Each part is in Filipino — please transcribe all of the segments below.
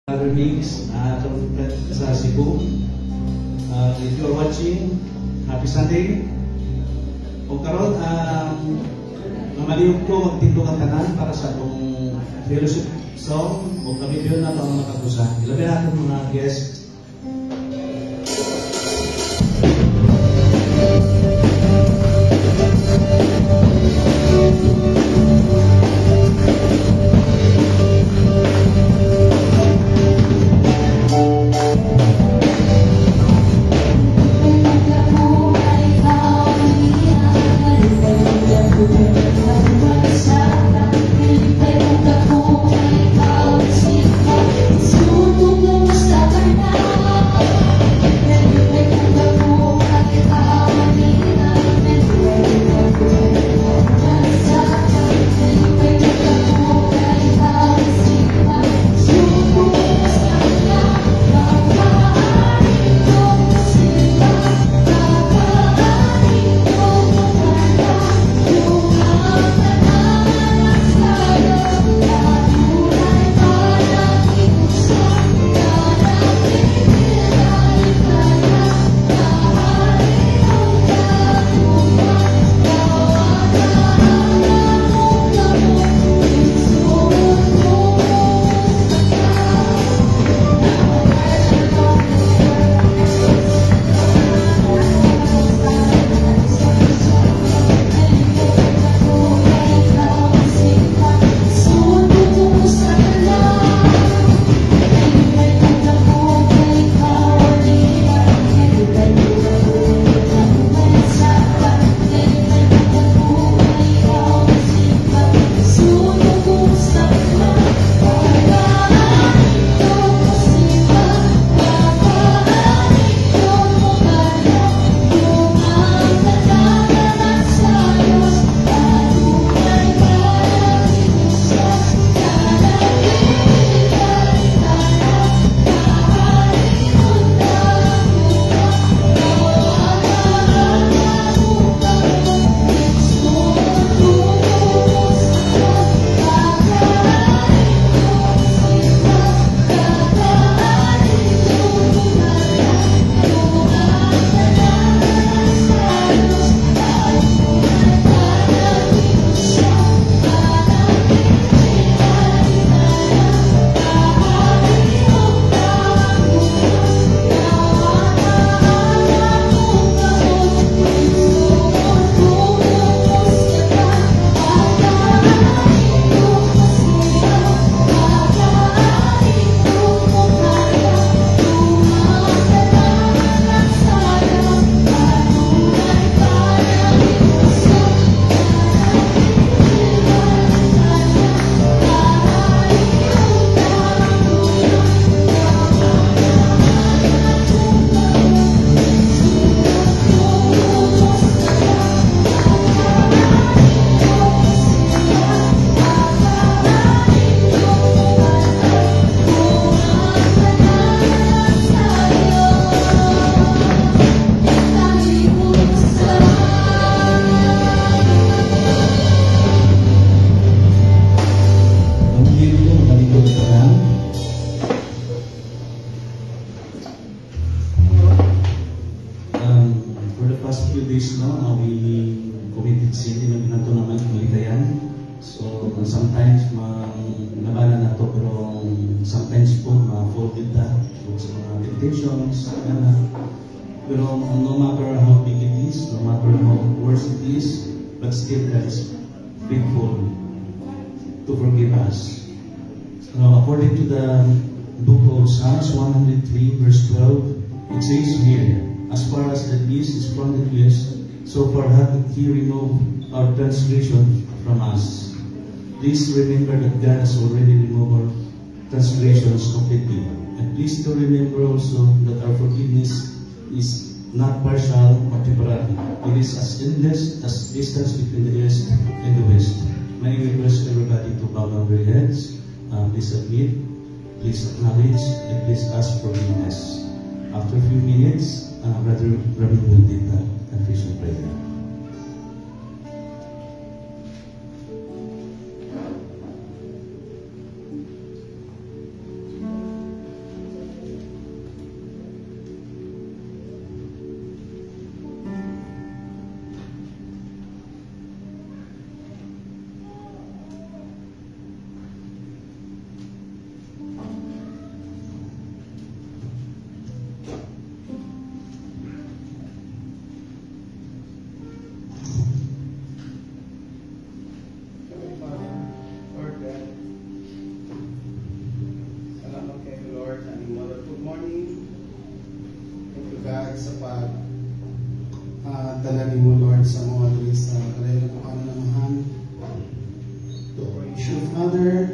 Mix sa Cebu. If you are watching, happy Sunday. O karon mamaliyog ko magtindog ang tanan para sa atong fellowship song o kami yun na ito ang makagusa. Ilabi natin mga guests. Sometimes nabala na to pero sometimes po ma-folded na sa mga temptations pero no matter how big it is, no matter how worse it is, but still God is faithful to forgive us. So according to the book of Psalms 103 verse 12, it says here, as far as the east is from the west, so far hath He removed our transgression from us. Please remember that God has already removed our transgressions completely. And please to remember also that our forgiveness is not partial or temporary. It is as endless as distance between the east and the west. May we request everybody to bow down their heads. Please admit, please acknowledge, and please ask forgiveness. After a few minutes, Brother Rabbi will lead the confession prayer. God, sa dala ni mo, Lord, sa mga tuwis na kalay na pananahan. To praise you, Father,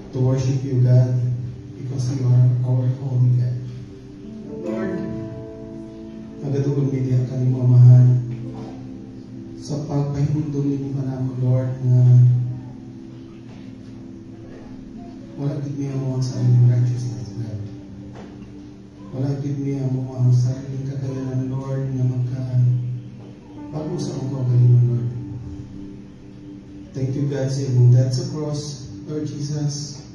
to worship you, God, because you are our holy God. Lord, nagadugon media ka ni mo, Amahan, sa pagpahimundong ni mo na mo, Lord, na wala gid niya mo ang sariling righteousness, God. Wala gid niya mo ang sariling kakayanan, Lord, na magka-bago sa mga kagalingan, Lord. Thank you, God, sa iyong death sa cross, Lord Jesus.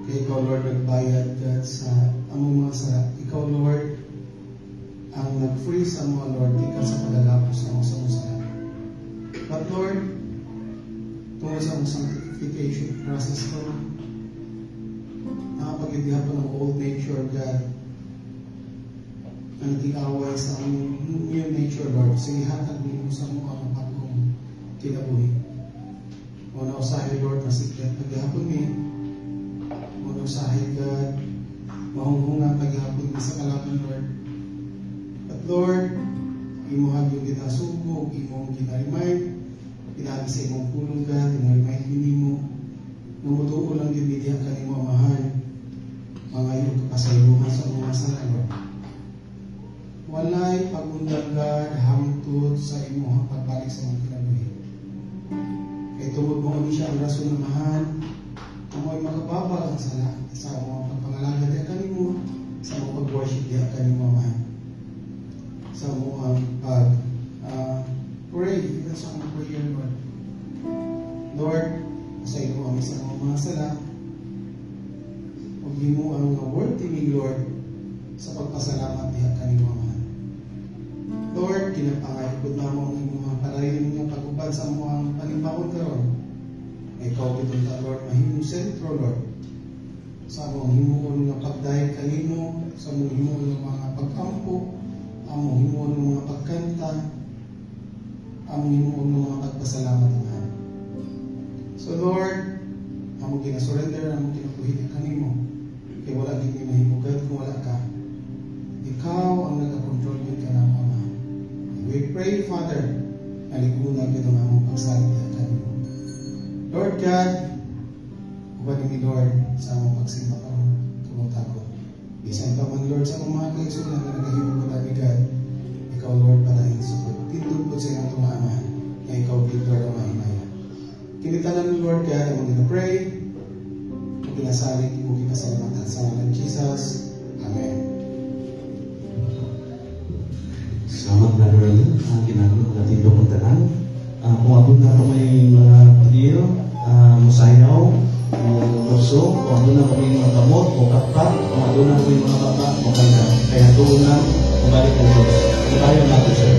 Kaya ikaw, Lord, nagbayad, God, sa among mga sala. Ikaw, Lord, ang nag-free sa mga, Lord, tika sa pagalapos na sa mga sala. But, Lord, tungkol sa among sanctification process ko, nakapag-idihan ko ng old nature, God, na nag-iaway sa among new nature, Lord. Sige, hatag mo sa mga bagong kinabuhi. Muna usahin, Lord, na sikret paghihapon mi. Muna usahin, God, mahunghungan paghihapon mi sa kalaban, Lord. But, Lord, imuhag yung ginasubog, imong ginarimay, pinagi sa imong pulong, God, ginarimay mo. Numutuo lang yung bidya ka ni mo, Amahan, mga iyong kapasaluhan sa mga sala, Lord. Walay pag-undang, God, hamtod sa imong pagbalik sa mga kinabuhi. Kaya tungod mo kami siya ang rason na Amahan, amoy makababal ang sala sa mga pagpangalaga diya kanimo, sa mga pag-worship diya kanimo, Amahan. Sa mga pray, even sa mga prayer, Lord. Lord, sa iyo kami sa mga sala, huwag mo ang worthy me, Lord, sa pagpasalamat diya kanimo, Amahan. Lord, kinapangayod na mo ang mga palayon niyo pag-ubad sa mga panimbawon karon. Ikaw gitong Lord, mahimong sentro, Lord, sa among himuon nga pagdahil kanimo, sa among himuon nga mga pagkampo, among himuon nga mga pagkanta, among himuon nga mga pagpasalamat, Amahan. So, Lord, among ginasurrender, among ginapuhit kanimo, kaya wala gini mahimugad kung wala ka. Ikaw ang nag-control din ka ng Amahan. We pray, Father, na ligunan kita ng among pagsalita kanimo. Lord God, uban ni Lord sa among pagsimba karon tumutako. Bisan pa man, Lord, sa mga kaigsunan na nagahimo ko dami, God, ikaw, Lord, padahin sa pagtindog po sa iyong tumamahan na ikaw, Lord, ang mahimaya. Kinitanan mo, Lord God, ang mga pray, ang pinasalig, ang pinasalamatan sa ngalan Jesus. Amen. Salamat, Brother Arlene. Ginagawa natin doon ang tanan. Kung abot na ito may mga padir, musayaw, muso, kung abot na ito may mga gamot, o kapkat, kung abot na ito may mga bata, maganda. Kaya doon na, kumalik ang Diyos. Tayo natin, sir.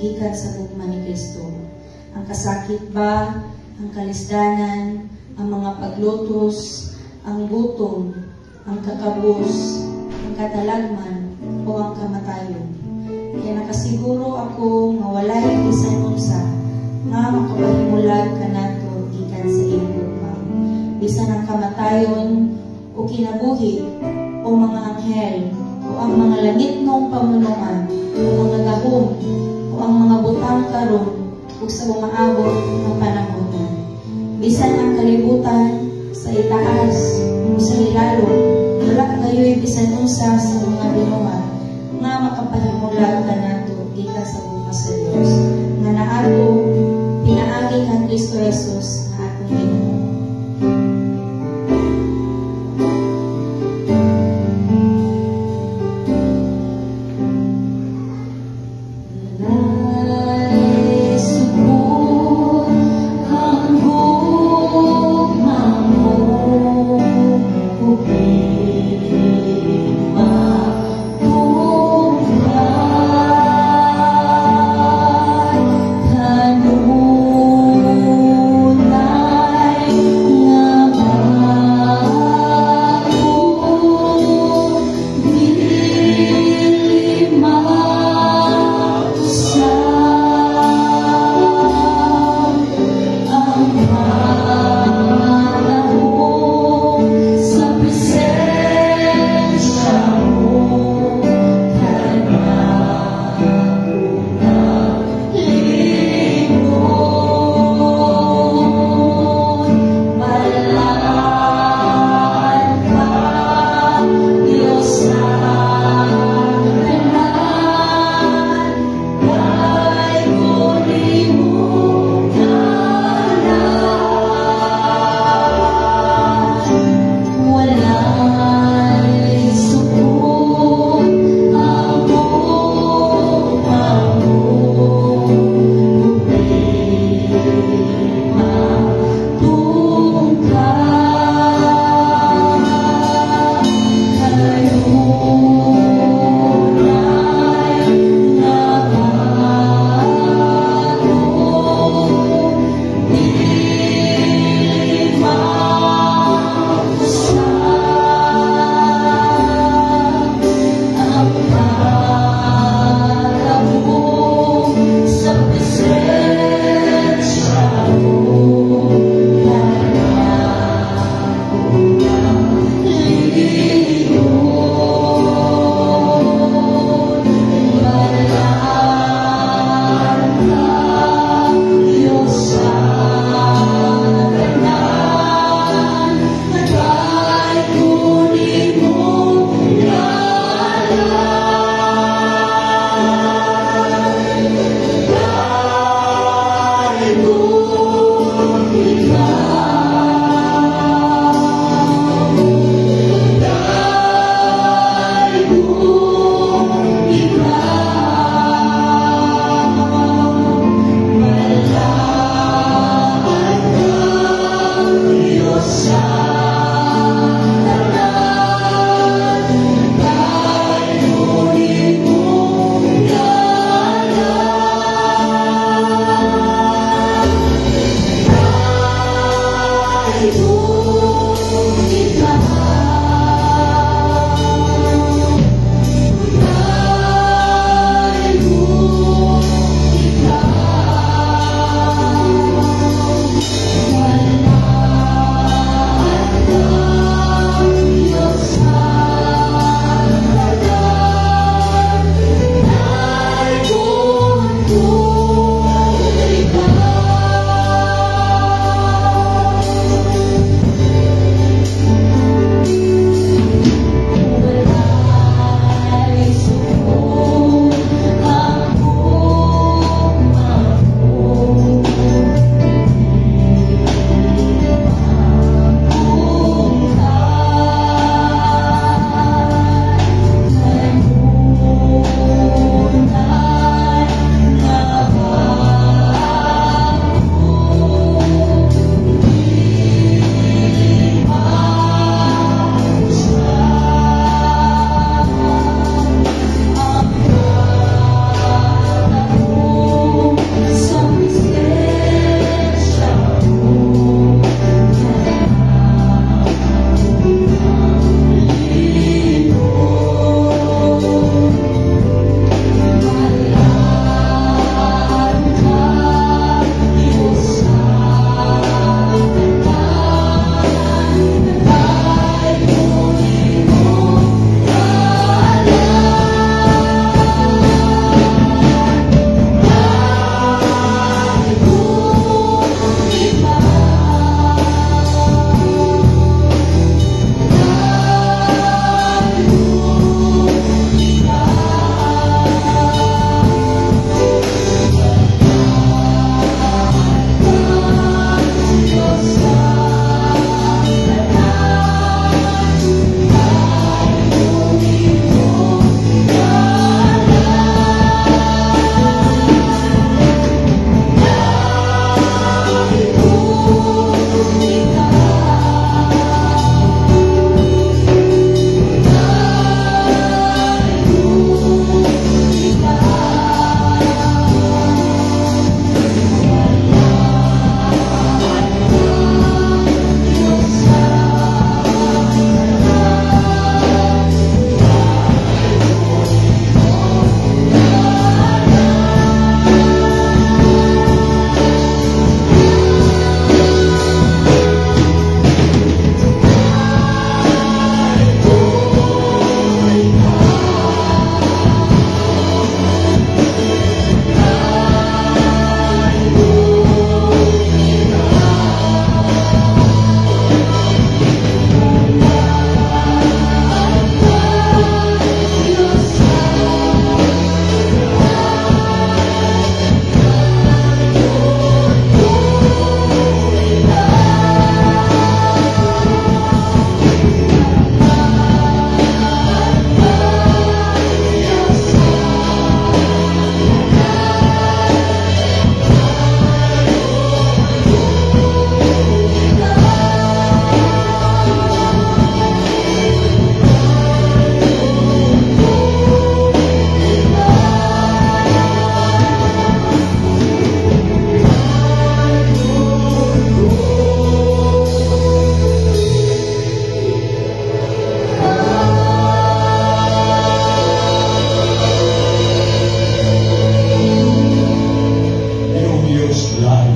gikan sa gugma ni Kristo. Ang kasakit ba, ang kalisdanan, ang mga paglutos, ang gutom, ang kakabus, ang katalagman, o ang kamatayon. Kaya nakasiguro ako nga walay bisan unsa nga makapahimulag kanato gikan sa iyong gugma. Bisan ang kamatayon o kinabuhi o mga anghel o ang mga langit mong pamunuan o mga gahom o ang mga butang karon o sa umaabot ng panahon. Bisan ang kalibutan sa itaas o sa ilalong, wala kayo'y bisan unsa sa mga binuhat nga makapahimulag kanato gikan sa gugma sa Dios nga naato pinaagi kang Kristo Jesus nga atong Ginoo. Kanuna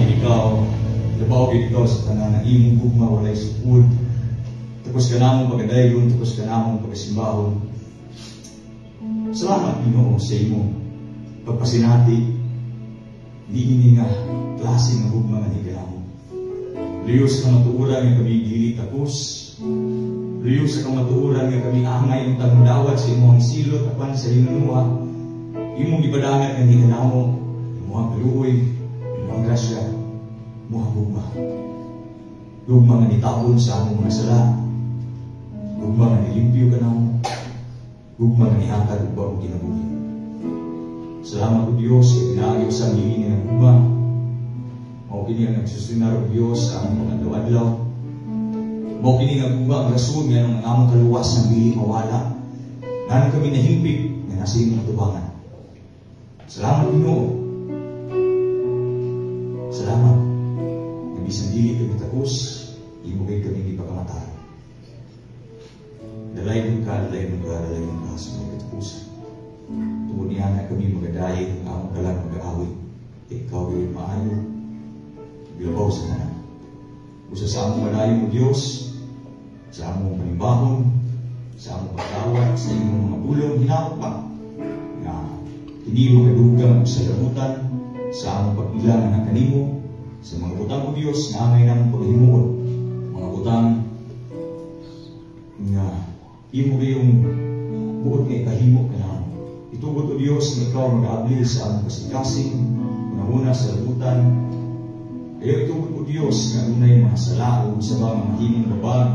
gid ikaw, labaw gid ikaw sa tanan ng imong gugma walay sukod. Tapos ka namong pagadayon, tapos ka namong pagasimbahon. Salamat Ginoo sa imo pagpasinati. Hindi nga klase ng gugma nga higamo. Liyos ka matuuran nga kami dili tapos. Liyos ka matuuran nga kami angay ang tagmudawat sa imong silot apan sa hinunuha. Imong ipadangat nga higanamo, imong kaluoy, imong grasya, imong gugma. Gugma nga nitabon sa among mga sala. Gugma nga nilimpyo ka namo. Gugma nga nihatag ug bagong kinabuhi. Salamat o Diyos kay pinaagi sa ngilingin ng gugma. Mao kini ang nagsusunar o Diyos sa among pag-adlaw-adlaw. Mao kini nga gugma ang rason nga ang among kaluwas ng bili mawala. Nang kami nahimpit nga nasa imong tubangan. Salamat Ginoo. Salamat. Nga bisan dili kami tapos, imo kay kami ipakamatay. Dalayon ka sa mga katapusan. Tungod niya na kami magadayo ang among kalang mag-aawit. Ikaw ay maayo, bilabaw sa tanan. Usa sa among malayo mo Diyos, sa among panibahon, sa among pagtawad, sa imong mga bulong, hinawag pa. Nga, hindi mo kadugang sa labutan, sa among pagbilang ng kanimo, sa mga butang mo Diyos, na angay namang paghimuon. Mga butang nga imo kayong buot nga ikahimo ka na. Itugod o Diyos na ikaw mag-aabli sa among kasing-kasing, una sa labutan. Kaya itugod o Diyos nga unay mga salaog sa mga mahimong babag,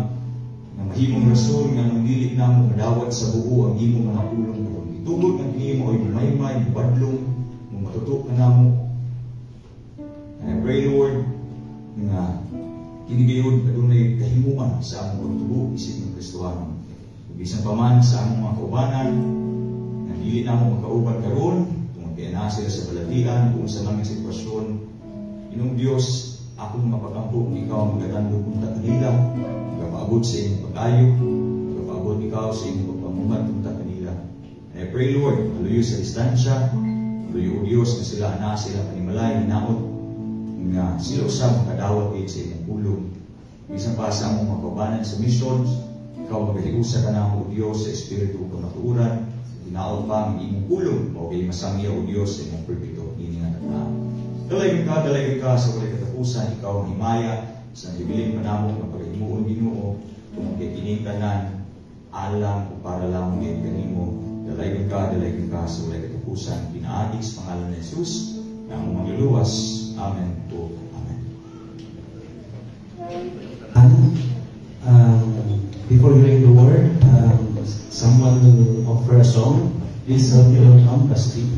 na mahimong rason nga mandilit na mo madawat sa buo ang imong mga pulong mo. Itugod nga kini mo ay maymay, badlong, mong matutok ka na mo. And I pray Lord, nga kinigayon adunay kahimuan sa among pagtubo isip ng Kristohano. Bisan pa man sa among mga kaubanan, na dili na mo magkauban karon, tungod kay ana sila sa balatian kung sa mga sitwasyon. Inong Dios, akong mapagampo ikaw magadando kunta kanila, magapaabot sa imong pag-ayo, magapaabot ikaw sa imong pagpamuhat kunta kanila. And I pray Lord, maluyo sa distansya, maluyo o Dios na sila ana sila panimalay hinaot, nga sila usab makadawat sa imong pulong. Bisan pa sa among mga kaubanan sa missions, ikaw magaliusa ka na o Diyos sa Espiritu kung natuuran, hinaot pa ang imong pulong, o kay masangya o Diyos sa imong perpito, hindi nga nataan. Dalagin ka sa walay katapusan, ikaw ang himaya, sa hibiling manamong ng pag-imuon Ginoo, kung kay kinitanan, alam o para lamang yan kanimo. Dalagin ka sa walay katapusan, pinaadik sa pangalan ni Jesus, na ang magluluwas. Amen po. Amen. Before hearing the word, someone will offer a song. Please help me welcome Basti.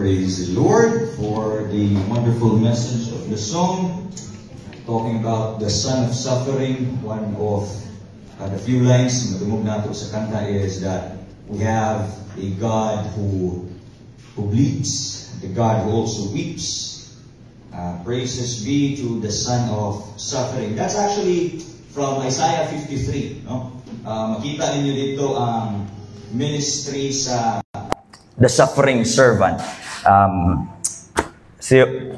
Praise the Lord for the wonderful message of the song, talking about the son of suffering. One of the few lines madumog nato sa kanta is that we have a God who bleeds, the God who also weeps. Praises be to the son of suffering. That's actually from Isaiah 53. No? Makita ninyo dito ang ministry sa the suffering servant.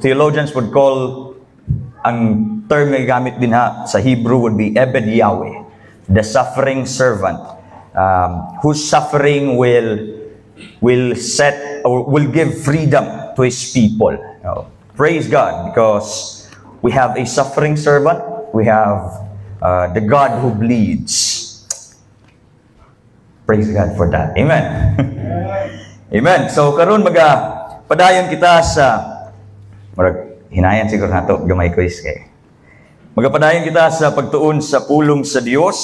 Theologians would call, ang term na gamit din sa Hebrew would be Ebed Yahweh, the suffering servant, whose suffering will set or will give freedom to his people. Praise God, because we have a suffering servant, we have the God who bleeds. Praise God for that. Amen. Amen. So karon padayon kita sa hinayan siguro nato gamay quiz kay. Magapadayon kita sa pagtuon sa pulong sa Dios,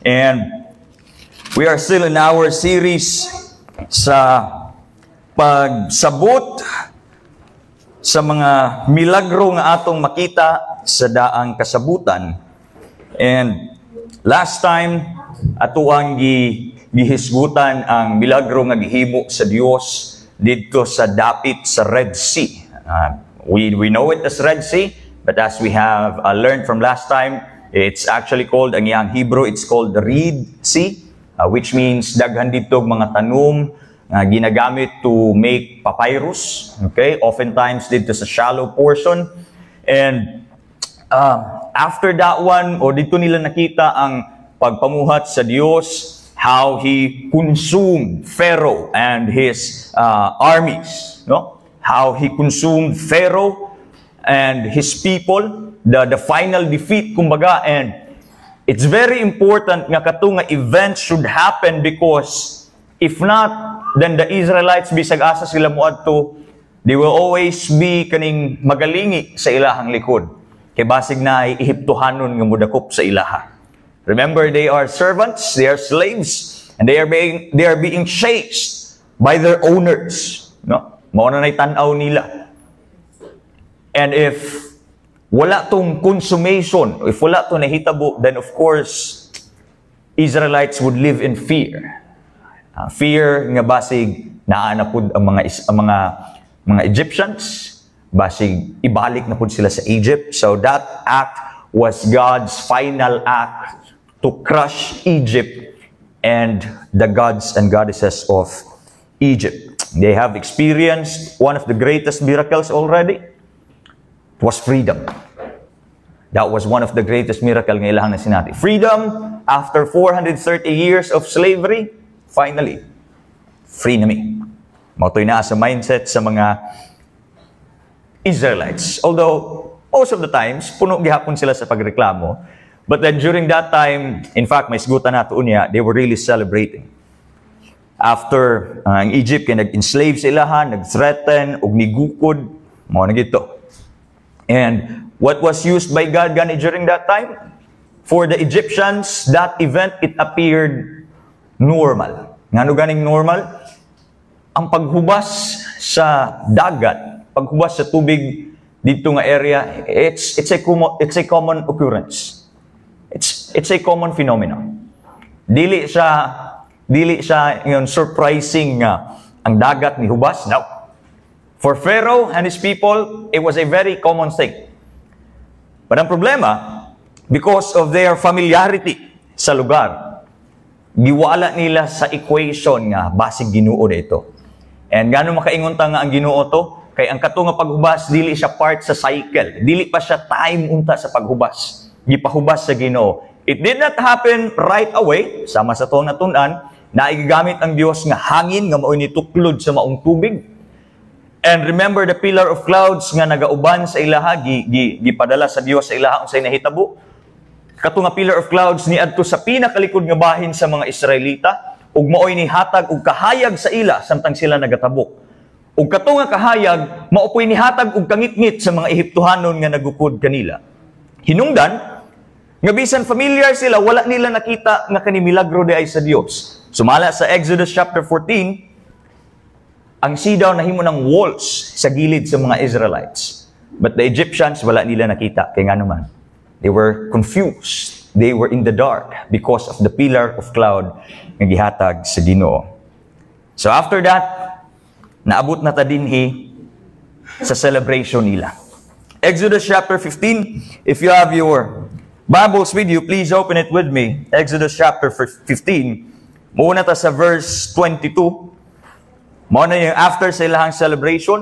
and we are still in our series sa pagsabot sa mga milagro nga atong makita sa daang kasabutan. And last time ato ang gihisgutan ang milagro nga gihimo sa Dios didto sa dapit sa Red Sea. We know it as Red Sea, but as we have learned from last time, it's actually called, ang iyang Hebrew, it's called the Reed Sea, which means daghan dito mga tanom ginagamit to make papyrus. Okay, oftentimes dito sa shallow portion. And after that one, o dito nila nakita ang pagpamuhat sa Dios, how He consumed Pharaoh and his armies, no? How He consumed Pharaoh and his people, the final defeat, kumbaga. And it's very important nga kato nga event should happen, because if not, then the Israelites, bisag asa sila moadto, they will always be kaning magalingi sa ilahang likod. Kay basig na ihiptuhanon nga mudakop sa ilaha. Remember, they are servants, they are slaves, and they are being chased by their owners. No? Mao na nay tan-aw nila. And if wala tong consummation, if wala to nahitabo, then of course Israelites would live in fear. Fear nga basig naa na pud ang mga Egyptians, basig ibalik na pud sila sa Egypt. So that act was God's final act to crush Egypt and the gods and goddesses of Egypt. They have experienced one of the greatest miracles already. It was freedom. That was one of the greatest miracles nga ilahang na sinati. Freedom after 430 years of slavery. Finally, free na mi. Mautoy na sa mindset sa mga Israelites. Although, most of the times, puno gihapon sila sa pagreklamo. But then during that time, in fact, may sigutan nato unya, they were really celebrating. After ang Egypt, kaya nag-enslave sa ilahan, nag-threaten, ug nigukod, mao na gito. And what was used by God gani during that time? For the Egyptians, that event, it appeared normal. Ngano ganing normal? Ang paghubas sa dagat, paghubas sa tubig dito nga area, it's a common occurrence. It's a common phenomenon. Dili siya yung surprising ang dagat ni hubas. No. For Pharaoh and his people, it was a very common thing. But ang problema, because of their familiarity sa lugar, giwala nila sa equation nga basig Ginoo dito. And gano makaingon ta nga ang Ginoo to? Kay ang kato nga paghubas dili siya part sa cycle. Dili pa siya time unta sa paghubas. Gipahubas sa Ginoo. It did not happen right away. Sama sa to natun-an, naigamit ang Dios nga hangin nga mao ni tuklod sa maong tubig. And remember the pillar of clouds nga nagauban sa ilaha, gipadala sa Dios sa ilaha unsay nahitabo. Kato nga pillar of clouds ni adto sa pinakalikod nga bahin sa mga Israelita, ug maoy ni hatag og kahayag sa ila samtang sila nagatabok. Ug kato nga kahayag maopoy ni hatag og kangitngit sa mga Ehiptohanon nga nagukod kanila. Hinungdan nga bisan familiar sila, wala nila nakita nga kani milagro di ay sa Dios. Sumala sa Exodus chapter 14, Ang sea daw nahimo ng walls sa gilid sa mga Israelites. But the Egyptians, wala nila nakita. Kaya nga naman, they were confused. They were in the dark because of the pillar of cloud na gihatag sa Ginoo. So after that, naabot na ta dinhi sa celebration nila. Exodus chapter 15, if you have your Bibles with you, please open it with me. Exodus chapter 15. Muna ta sa verse 22. Muna yung after sa ilahang celebration,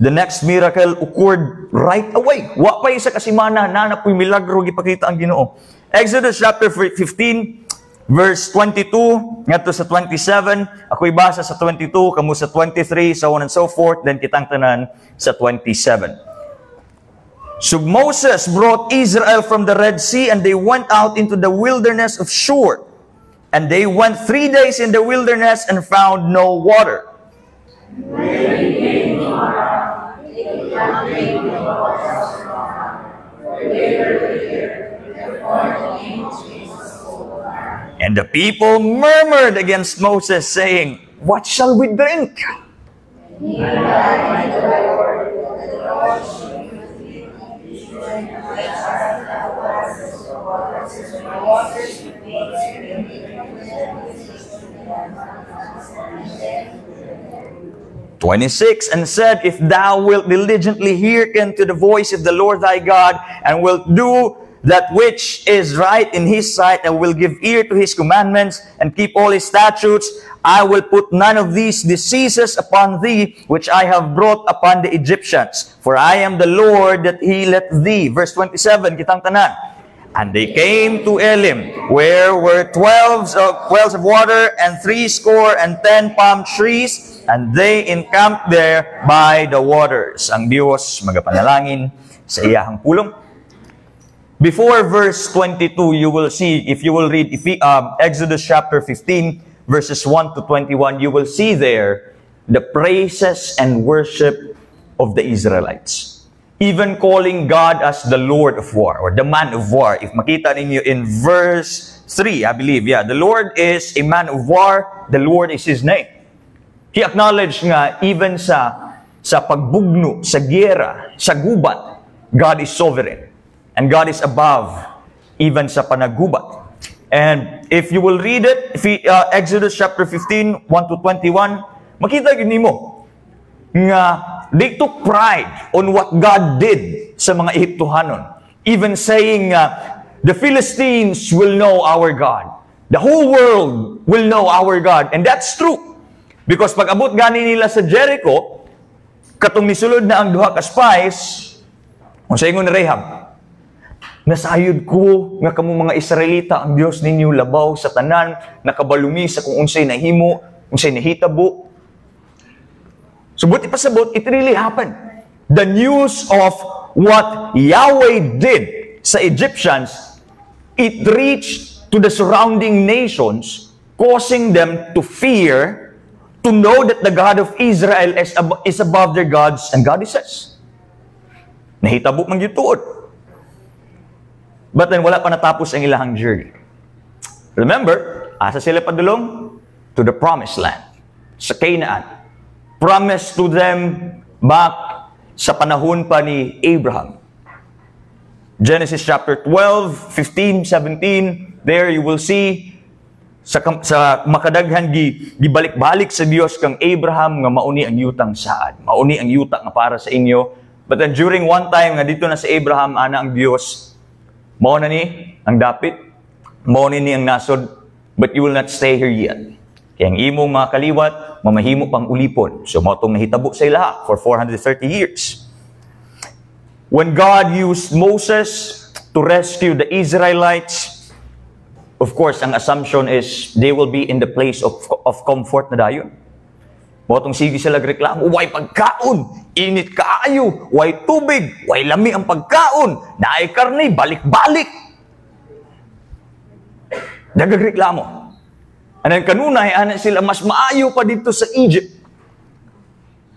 the next miracle occurred right away. Wa pa isa kasimana na napoy milagro gipakita ang Ginoo. Exodus chapter 15 verse 22 ngadto sa 27, ako'y basa sa 22 kamo sa 23, so on and so forth, then kitang tanan sa 27. So Moses brought Israel from the Red Sea, and they went out into the wilderness of Shur. And they went 3 days in the wilderness and found no water. And the people murmured against Moses, saying, "What shall we drink?" And said, "If thou wilt diligently hearken to the voice of the Lord thy God, and wilt do that which is right in his sight, and will give ear to his commandments, and keep all his statutes, I will put none of these diseases upon thee, which I have brought upon the Egyptians. For I am the Lord that healeth thee." Verse 27, kitang tanan. And they came to Elim, where were 12 wells of water, and 70 palm trees, and they encamped there by the waters. Ang Diyos magapanalangin sa iyahang pulong. Before verse 22, you will see, if you will read Exodus chapter 15, verses 1 to 21, you will see there the praises and worship of the Israelites. Even calling God as the Lord of war, or the man of war. If makita ninyo in verse 3, I believe, the Lord is a man of war, the Lord is His name. He acknowledged nga, even sa pagbugno, sa giyera, sa gubat, God is sovereign. And God is above, even sa panagubat. And if you will read it, Exodus chapter 15, 1 to 21, makita yun mo, nga they took pride on what God did sa mga Ehiptohanon. Even saying, the Philistines will know our God. The whole world will know our God. And that's true. Because pag abot gani nila sa Jericho, katong misulod na ang duha ka spies, kung sa ingon ni Rahab, "Nasayod ko nga kamong mga Israelita, ang Dios ninyo labaw sa tanan, nakabalumi sa kung unsay nahimo, unsay nahitabo." So, buti pasabot, it really happened. The news of what Yahweh did sa Egyptians, it reached to the surrounding nations, causing them to fear, to know that the God of Israel is above their gods, and God is says. Nahitabo man gituod. But then, wala pa natapos ang ilahang journey. Remember, asa sila padulong? To the promised land, sa Canaan. Promised to them back sa panahon pa ni Abraham. Genesis chapter 12, 15, 17, there you will see sa makadaghan gibalik-balik sa Dios kang Abraham nga mauni ang yutang saad, mauni ang yuta nga para sa inyo. But then during one time nga dito na sa Abraham ana ang Dios, mao na ni ang dapit, mao ni ang nasod, but you will not stay here yet. Kaya ang imong mga kaliwat, mamahimo pang ulipon. So, motong nahitabo sa ilaha for 430 years. When God used Moses to rescue the Israelites, of course, ang assumption is they will be in the place of comfort na dayon. Motong sige sila reklamo, way pagkaon, init kaayo, way tubig, way lami ang pagkaon, naay karne, balik-balik. Nagagreklamo. Anong kanunay, ana sila mas maayo pa dito sa Egypt.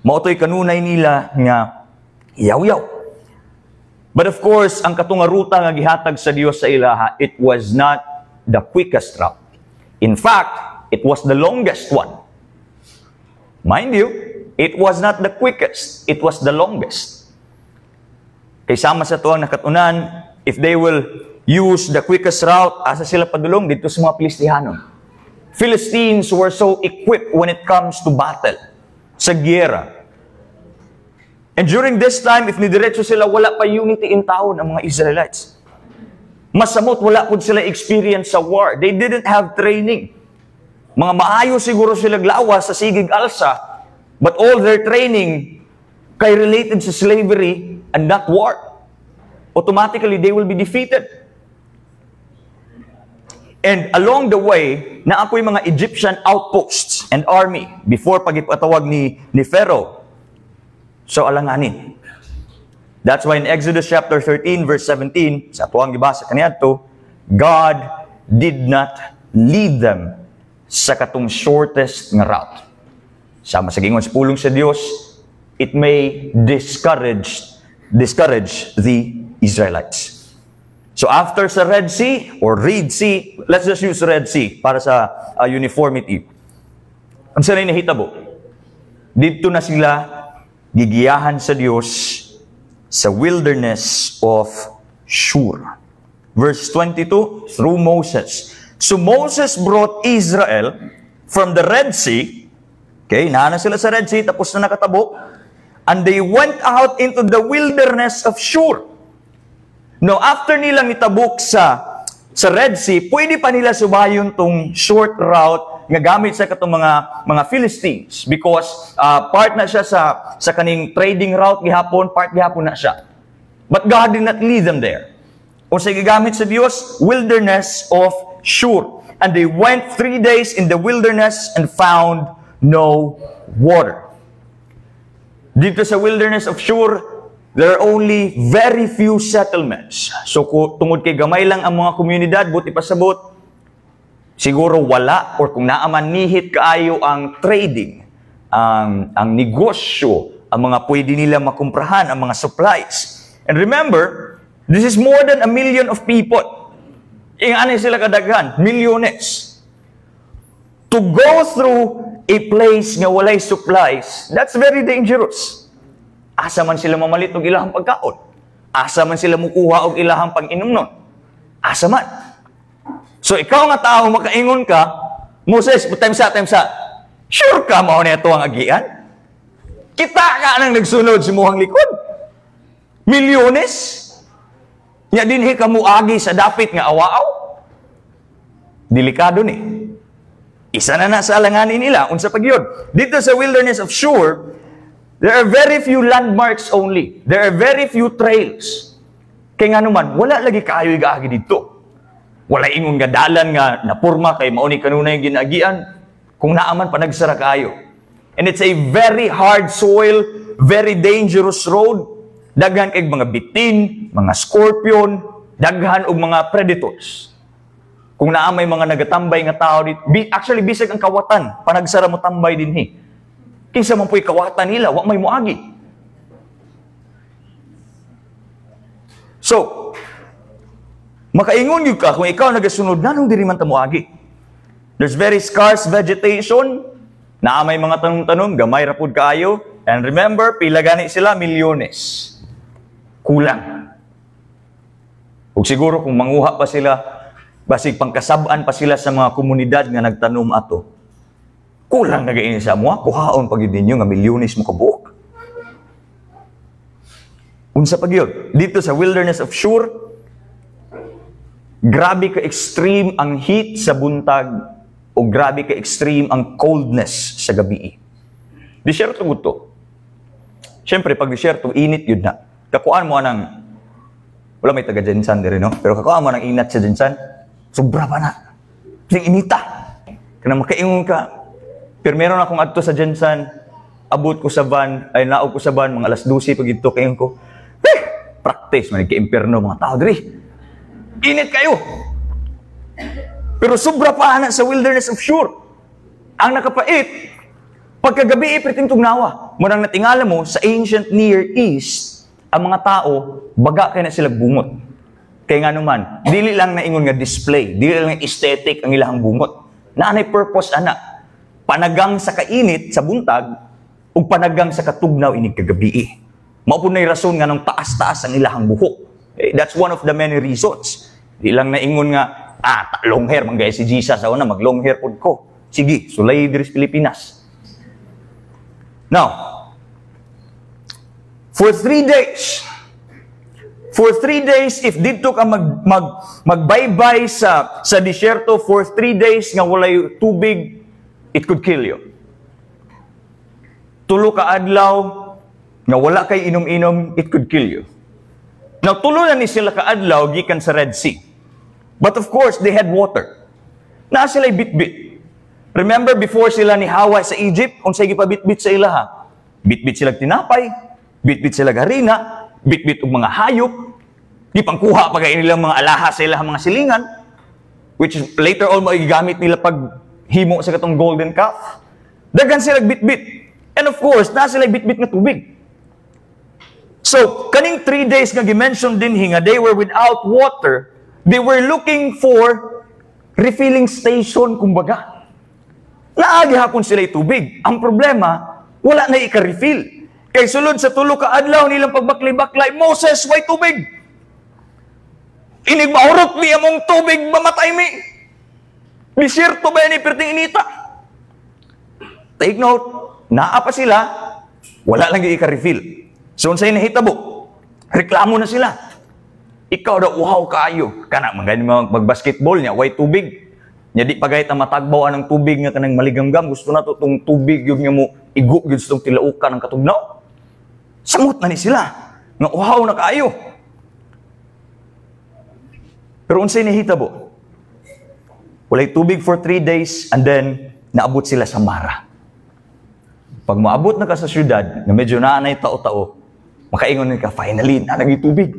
Mautoy kanunay nila nga yaw-yaw. But of course, ang katungaruta nga gihatag sa Dios sa ilaha, it was not the quickest route. In fact, it was the longest one. Mind you, it was not the quickest, it was the longest. Kay sama sa tuwang nakatunan, if they will use the quickest route, asa sila padulong dito sa mga Filistihanon. Philistines were so equipped when it comes to battle, sa gyera. And during this time, if nidiretso sila, wala pa unity in taon ang mga Israelites. Masamot, wala po sila experience sa war. They didn't have training. Mga maayo siguro sila glawas sa sigig alsa, but all their training kay related sa slavery and not war. Automatically, they will be defeated. And along the way, naapoy mga Egyptian outposts and army before pagipatawag ni Pharaoh. So, alanganin. That's why in Exodus chapter 13, verse 17, sa tuwang gibasa kaniadto, God did not lead them sa katong shortest nga route. Sama sa gingon sa pulong sa Dios, it may discourage the Israelites. So after sa Red Sea or Red Sea, let's just use Red Sea para sa uniformity. Ang sanay nahitabo, dito na sila gigiyahan sa Dios sa wilderness of Shur. Verse 22, through Moses. So Moses brought Israel from the Red Sea. Okay, naana sila sa Red Sea, tapos na nakatabo. And they went out into the wilderness of Shur. Now, after nilang itabok sa Red Sea, pwede pa nila subayon tong short route nga gamit sa katong mga Philistines because part na siya sa kaning trading route gihapon, part gihapon na siya. But God did not lead them there. O sa gigamit sa Dios, wilderness of Shur. And they went 3 days in the wilderness and found no water. Dito sa wilderness of Shur, there are only very few settlements. So tungod kay gamay lang ang mga komunidad, buti pasabot, siguro wala or kung naaman nihit kaayo ang trading, ang negosyo, ang mga pwede nila makumprahan, ang mga supplies. And remember, this is more than 1 million of people. Ano sila kadaghan? Milyones. To go through a place nga walay supplies, that's very dangerous. Asa man sila mamalit og ilahang pagkaon? Asa man sila mukuha og ilahang pag-inom nun? Asa man? So ikaw nga tao, makaingon ka, Moses, time sa. Sure ka mao na ito ang agian? Kita ka nang nagsunod si muhang likod. Milyones? Nya dinhi ka muagi sa dapit nga awaaw? Delikado ni. Isa na sa alanganin nila, unsa pagyod. Dito sa wilderness of Shur, there are very few landmarks only. There are very few trails. Kaya nga naman, wala lagi kaayo'y gaagi dito. Wala ingon nga dalan nga napurma kay mauni kanunay yung ginagian. Kung naaman pa nagsara kaayo. And it's a very hard soil, very dangerous road. Daghan kay mga bitin, mga scorpion, daghan og mga predators. Kung naa may mga nagatambay nga tao dito, actually bisag ang kawatan, panagsara mo tambay dinhi. Kinsa man po'y kawatan nila, wa may muagi. So, makaingon yun ka, kung ikaw nagasunod, nanong diri man ta muagi? There's very scarce vegetation, naa may mga tanong-tanong, gamay rapod kaayo, and remember, pila gani sila, milyones. Kulang. Ug siguro kung manguha pa sila, basig pangkasab-an pa sila sa mga komunidad nga nagtanom ato. Kulang na gaini sa mga, kuhaon pag ninyo nga milyones mo kabuok. Unsa pag yun? Dito sa wilderness of Shur, grabe ka extreme ang heat sa buntag o grabe ka extreme ang coldness sa gabi. Disyerto guto. Siyempre, pag disyerto, init yun na. Kakuan mo anang, wala may taga-Jensan din, no? Pero kakuan mo anang inat sa Jensan, sobra pa na. Yung inita. Kaya makaingon ka. Pero meron akong adto sa Jensan, abot ko sa van, ay naog ko sa van, mga alas 12 pag ito, kayon ko, practice, manig ka-imperno, mga tao, diri. Init kayo. Pero sobra pa na sa wilderness of Shur. Ang nakapait, pagkagabi ipriting tugnawa. Munang natingala mo, sa ancient Near East, ang mga tao, baga kaya na sila bungot. Kaya nga naman, dili lang na ingon nga display, dili lang aesthetic ang ilahang bungot. Naanay purpose, ana. panagang sa kainit sa buntag ug panagang sa katugnaw inig kagabi. Mao po na'y rason nga nung taas-taas ang ilahang buhok. That's one of the many reasons. Di lang naingon nga, long hair, manggaya si Jesus, ako na, mag-long hair po ko. Sige, sulay diri sa Pilipinas. Now, for 3 days, if dito ka magbaybay sa disyerto for 3 days nga walay tubig, it could kill you. 3 ka adlaw nga wala kay inom-inom, it could kill you. Now, tulo na ni sila ka adlaw gikan sa Red Sea. But of course, they had water. Naa sila'y bit-bit. Remember, before sila ni Hawa sa Egypt, kung sige pa bit-bit sa ilaha, bit-bit sila tinapay, bit-bit sila harina, bit-bit og mga hayop, di pangkuha pa kayo nilang mga alahas sa ilang mga silingan, which later on magigamit nila pag himo sa katong golden calf. Dagan sila bit-bit. And of course, na sila bit-bit nga tubig. So, kaning 3 days nga gimension din hinga, they were without water, they were looking for refilling station, kumbaga. Naagi hapon sila tubig. Ang problema, wala na ika-refill. Kay sulod sa 3 ka adlaw nilang pagbaklay-baklay, Moses, way tubig! Inig maurot niya mong tubig, mamatay mi! Bisirto ba yan iperting inita? Take note, naa pa sila, wala lang yung ika-refill. So, unsay nahitabo, reklamo na sila. Ikaw daw, wow kayo. Kana, mag-basketball niya, way tubig. Nya di pagayt ang matagbaw ng tubig nga kanang maligamgam, gusto na to tong tubig yung nga mo igo gyud sa tong tilaukan ng katugnaw. Samot na ni sila. Nga wow na kayo. Pero unsay nahitabo? Walay tubig for 3 days and then naabot sila sa Mara. Pag maabot na ka sa syudad, na medyo naanay tao-tao, makaingon ka, finally, nanagay tubig.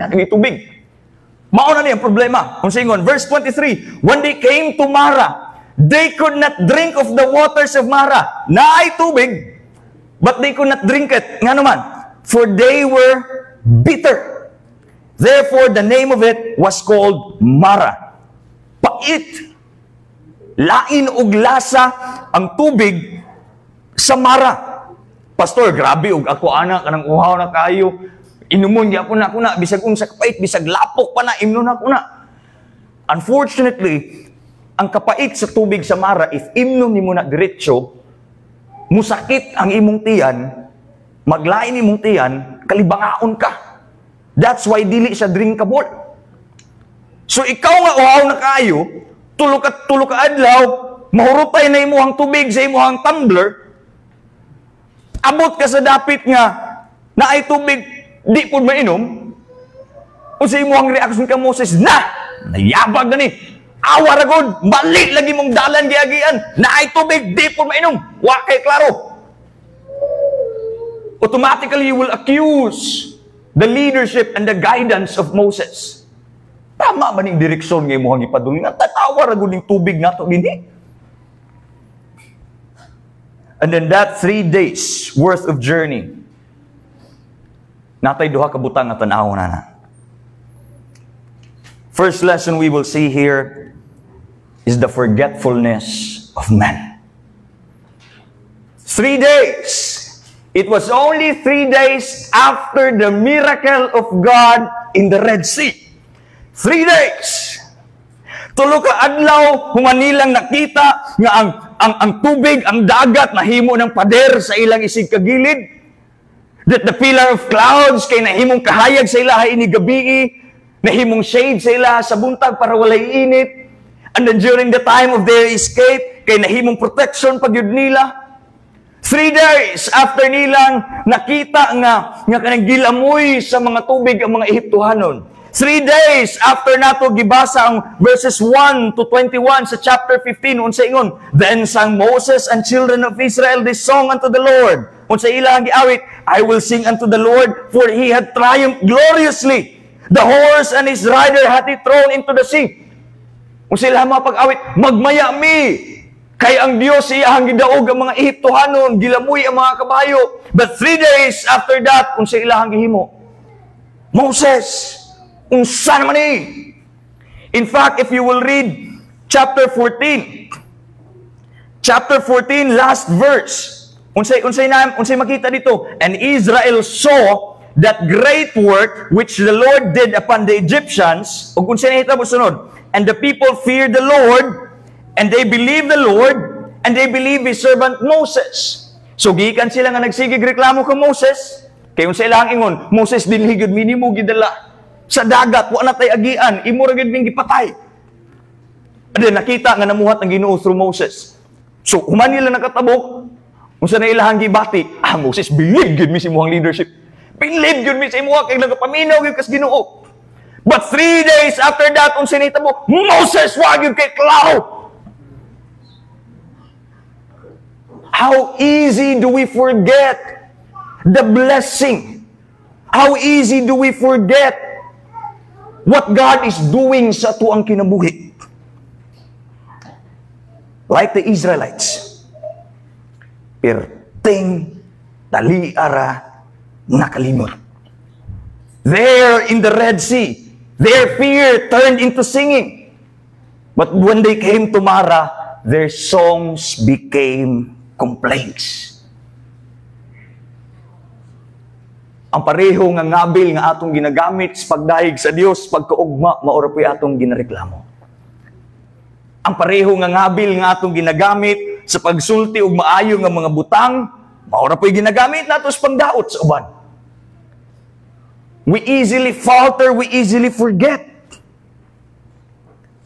Mauna niya ang problema. Kung sa ingon, verse 23, when they came to Mara, they could not drink of the waters of Mara. Naay tubig, but they could not drink it. Nga naman, for they were bitter. Therefore, the name of it was called Mara. Pait. Lain og lasa ang tubig sa Mara. Pastor, grabe og ako anak kanang uhaw na kayo. Inumon di ako na, bisag unsa kapait, bisag lapok pa na, imnon ako na. Unfortunately, ang kapait sa tubig sa Mara, if imnon ni mo na diretso, musakit ang imong tiyan, maglain imong tiyan, kalibangaon ka. That's why dili siya drinkable. So ikaw nga uhaw na kayo, tulo ka adlaw, mahurutay na imuhang tubig sa imuhang tumbler, abot ka sa dapit nga, na ay tubig, di po mainom, o sa imuhang reaksyon ka, Moses, nayabag na ni, awa ragod, balik lagi mong dalan giagian, na ay tubig, di po mainom, wakay klaro. Automatically, you will accuse the leadership and the guidance of Moses. Tama ba ning direksyon nga imuhang ipadulungan? Tatawa ragod ning tubig nga to gini. And then that 3 days worth of journey, natay duha ka butang nga tan-aw na. First lesson we will see here is the forgetfulness of man. 3 days. It was only 3 days after the miracle of God in the Red Sea. 3 days. Tulo ka adlaw humanilang nakita nga ang tubig, ang dagat nahimo ng pader sa ilang isig kagilid. That the pillar of clouds kay nahimong kahayag sa ilaha ini gabi, nahimong shade sa ilaha sa buntag para walay init. And then during the time of their escape, kay nahimong protection pag yun nila. 3 days after nilang nakita nga kanang gilamoy sa mga tubig ang mga Ehiptohanon. 3 days after nato gibasa ang verses 1 to 21 sa chapter 15, unsa ingon, then sang Moses and children of Israel this song unto the Lord. Unsa ilang giawit, I will sing unto the Lord, for he had triumphed gloriously. The horse and his rider hath he thrown into the sea. Unsa ilang pag-awit, magmaya mi, kay ang Dios iyang gidaog ang mga Ehiptohanon, gilamoy ang mga kabayo. But 3 days after that, unsa ilang gihimo, Moses, unsa naman ni? In fact, if you will read chapter 14, chapter 14, last verse. Unsay makita dito? And Israel saw that great work which the Lord did upon the Egyptians. Ug unsay nahitabo sunod? And the people feared the Lord, and they believed the Lord, and they believed His servant Moses. So gikan sila nga nagsigig reklamo kay Moses. Kay unsay ilang ingon, Moses dinhi gyud minimo gidala sa dagat, wa na tay agian, imo ra gyud ming gipatay. Ade nakita nga namuhat ang Ginoo through Moses. So human nila nakatabok, unsa na ilahang gibati, Moses believe gyud mi sa imong leadership. Believe gyud mi sa imong kay nagapaminaw gyud kas Ginoo. But 3 days after that, unsay nahitabo, Moses wa gyud kay klaro. How easy do we forget the blessing? How easy do we forget what God is doing sa tuang kinabuhi? Like the Israelites, perting taliara nakalimot. There in the Red Sea, their fear turned into singing. But when they came to Mara, their songs became complaints. Ang pareho nga ngabil nga atong ginagamit sa pagdahig sa Dios, pagkaugma, maura po'y atong ginareklamo. Ang pareho nga ngabil nga atong ginagamit sa pagsulti og maayo nga mga butang, maura po'y ginagamit nato sa pangdaot sa uban. We easily falter, we easily forget.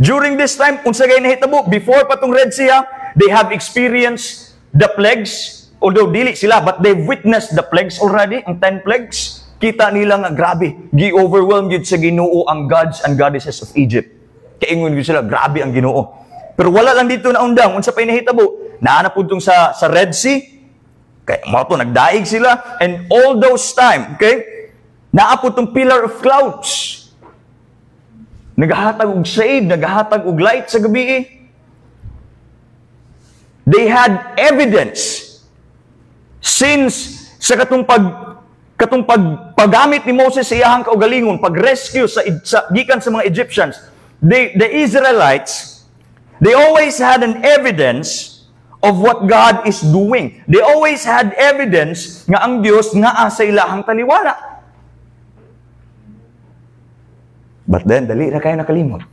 During this time, unsa gay nahitabo, before patong Red Sea, they have experienced the plagues, although dili sila, but they've witnessed the plagues already, ang 10 plagues. Kita nila nga grabe, gi-overwhelmed yun sa Ginoo ang gods and goddesses of Egypt. Kaingon yun sila, grabe ang Ginoo. Pero wala lang dito na undang, unsa pa nahitabo, naanapuntong sa Red Sea, kaya mga to, nagdaig sila, and all those time, okay, naaputong pillar of clouds. Nagahatag og shade, nagahatag og light sa gabi. They had evidence since sa katong paggamit ni Moses sa iyahang kaugalingon, pag-rescue sa gikan sa mga Egyptians. The Israelites, they always had an evidence of what God is doing. They always had evidence nga ang Dios nga sa ilahang taliwala. But then, dali na kayo nakalimot.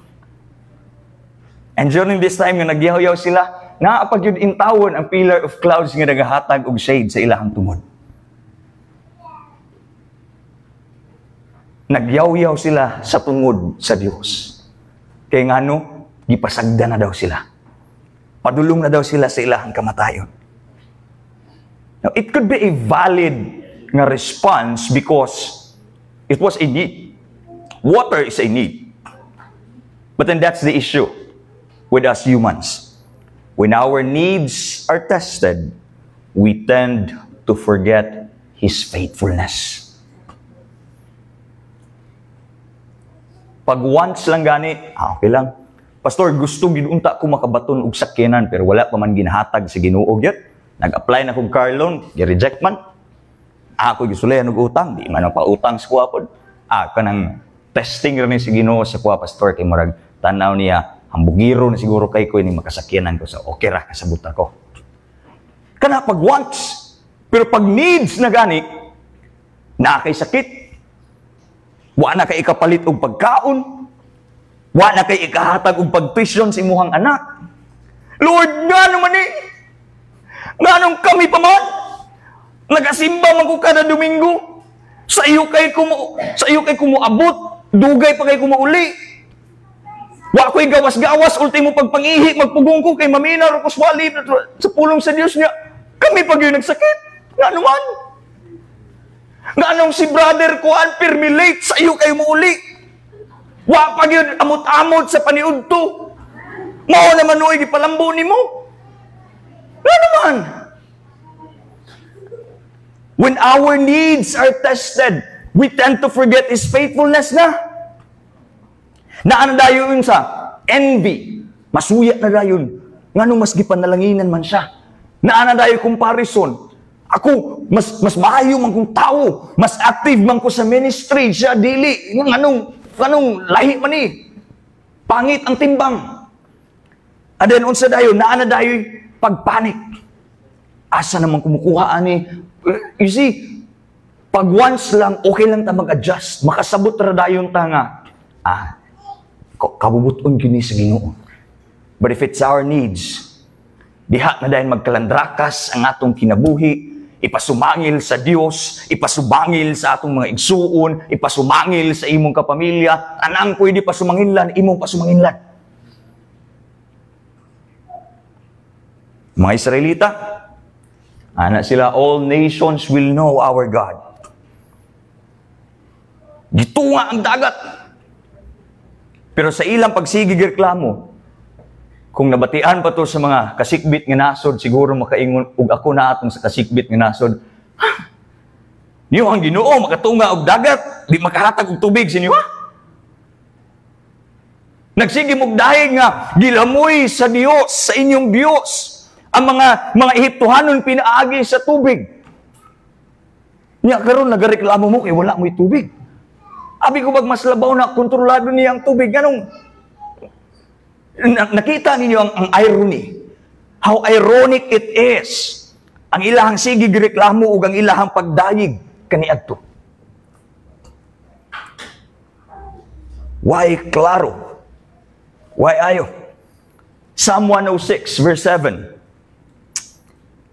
And during this time, nga nagyaw-yaw sila, naapag yun intawon ang pillar of clouds nga nagahatag og shade sa ilahang tungod. Nagyaw-yaw sila sa tungod sa Dios. Kaya nga no, gipasagda na daw sila. Padulong na daw sila sa ilahang kamatayon. Now, it could be a valid nga response because it was a need. Water is a need. But then that's the issue with us humans. When our needs are tested, we tend to forget His faithfulness. Pag once lang gani, okay lang. Pastor, gusto ginunta ko makabaton og sakyanan pero wala pa man ginahatag sa Ginoo gyud. Nag-apply na kog car loan, gi-reject man. Ako gisulehan og utang, di man pa utang sa kuha pod. Kanang testing rin si Ginoo sa kuha, pastor, kay marag tanaw niya, hambugiro na siguro kay ko ini makasakyanan ko sa okay ra kasabot ako. Kana pag wants, pero pag needs na gani, na kay sakit, wa na kay ikapalit og pagkaon, wa na kay ikahatag og pagtuition sa imuhang anak. Lord, ngano man ni? Nganong kami pa man? Nagasimba man ko kada Domingo. Sa iyo kay kumuabot. Dugay pa kay kumauli. Wa ko'y gawas-gawas, ultimo pagpangihi, magpugong ko kay maminaw, o kuswali, sa pulong sa Diyos niya. Kami pag yun nagsakit. Nga naman. Nga nung si brother ko, pirmi late, sa iyo kayo mauli. Wa pag yun, amot-amot sa paniudto. Mao naman no'y gipalambo ni mo. Nga naman. When our needs are tested, we tend to forget His faithfulness na. Naano dayo yun sa envy. Masuya na dayon. Nga nung mas gipanalanginan man siya. Naano dayo comparison. Ako, mas maayo man kong tao. Mas active man ko sa ministry. Siya, dili. Nga nung lahi man eh. Pangit ang timbang. And then, unsa dayo, naano dayo pagpanik. Asa naman kumukuha ani? You see, pag once lang, okay lang ta mag-adjust. Makasabot ra dayon ta nga. Kabubuton gini sa Ginoo. But if it's our needs, diha na dahil magkalandrakas ang atong kinabuhi, ipasumangil sa Dios, ipasumangil sa atong mga igsuon, ipasumangil sa imong kapamilya, anang pwede pasumanginlan, imong pasumanginlan. Mga Israelita, ana sila, all nations will know our God. Dito nga ang dagat. Pero sa ilang pagsigig reklamo, kung nabatian pa to sa mga kasikbit nga nasod, siguro makaingon, ug ako na atong sa kasikbit nga nasod, niyo ang Ginoo makatunga og dagat, di makahatag og tubig sa inyo, ha? Nagsige og dahig nga gilamoy sa Dios, sa inyong Dios, ang mga Ehiptohanon pinaagi sa tubig. Nya karon nagareklamo mo kay wala mo'y tubig. Abi ko mas labaw na kontrolado niya ang tubig. Ganong nakita ninyo ang irony. How ironic it is. Ang ilahang sigig reklamo ug ang ilahang pagdayig kaniadto. Why klaro? Why ayo? Psalm 106 verse 7.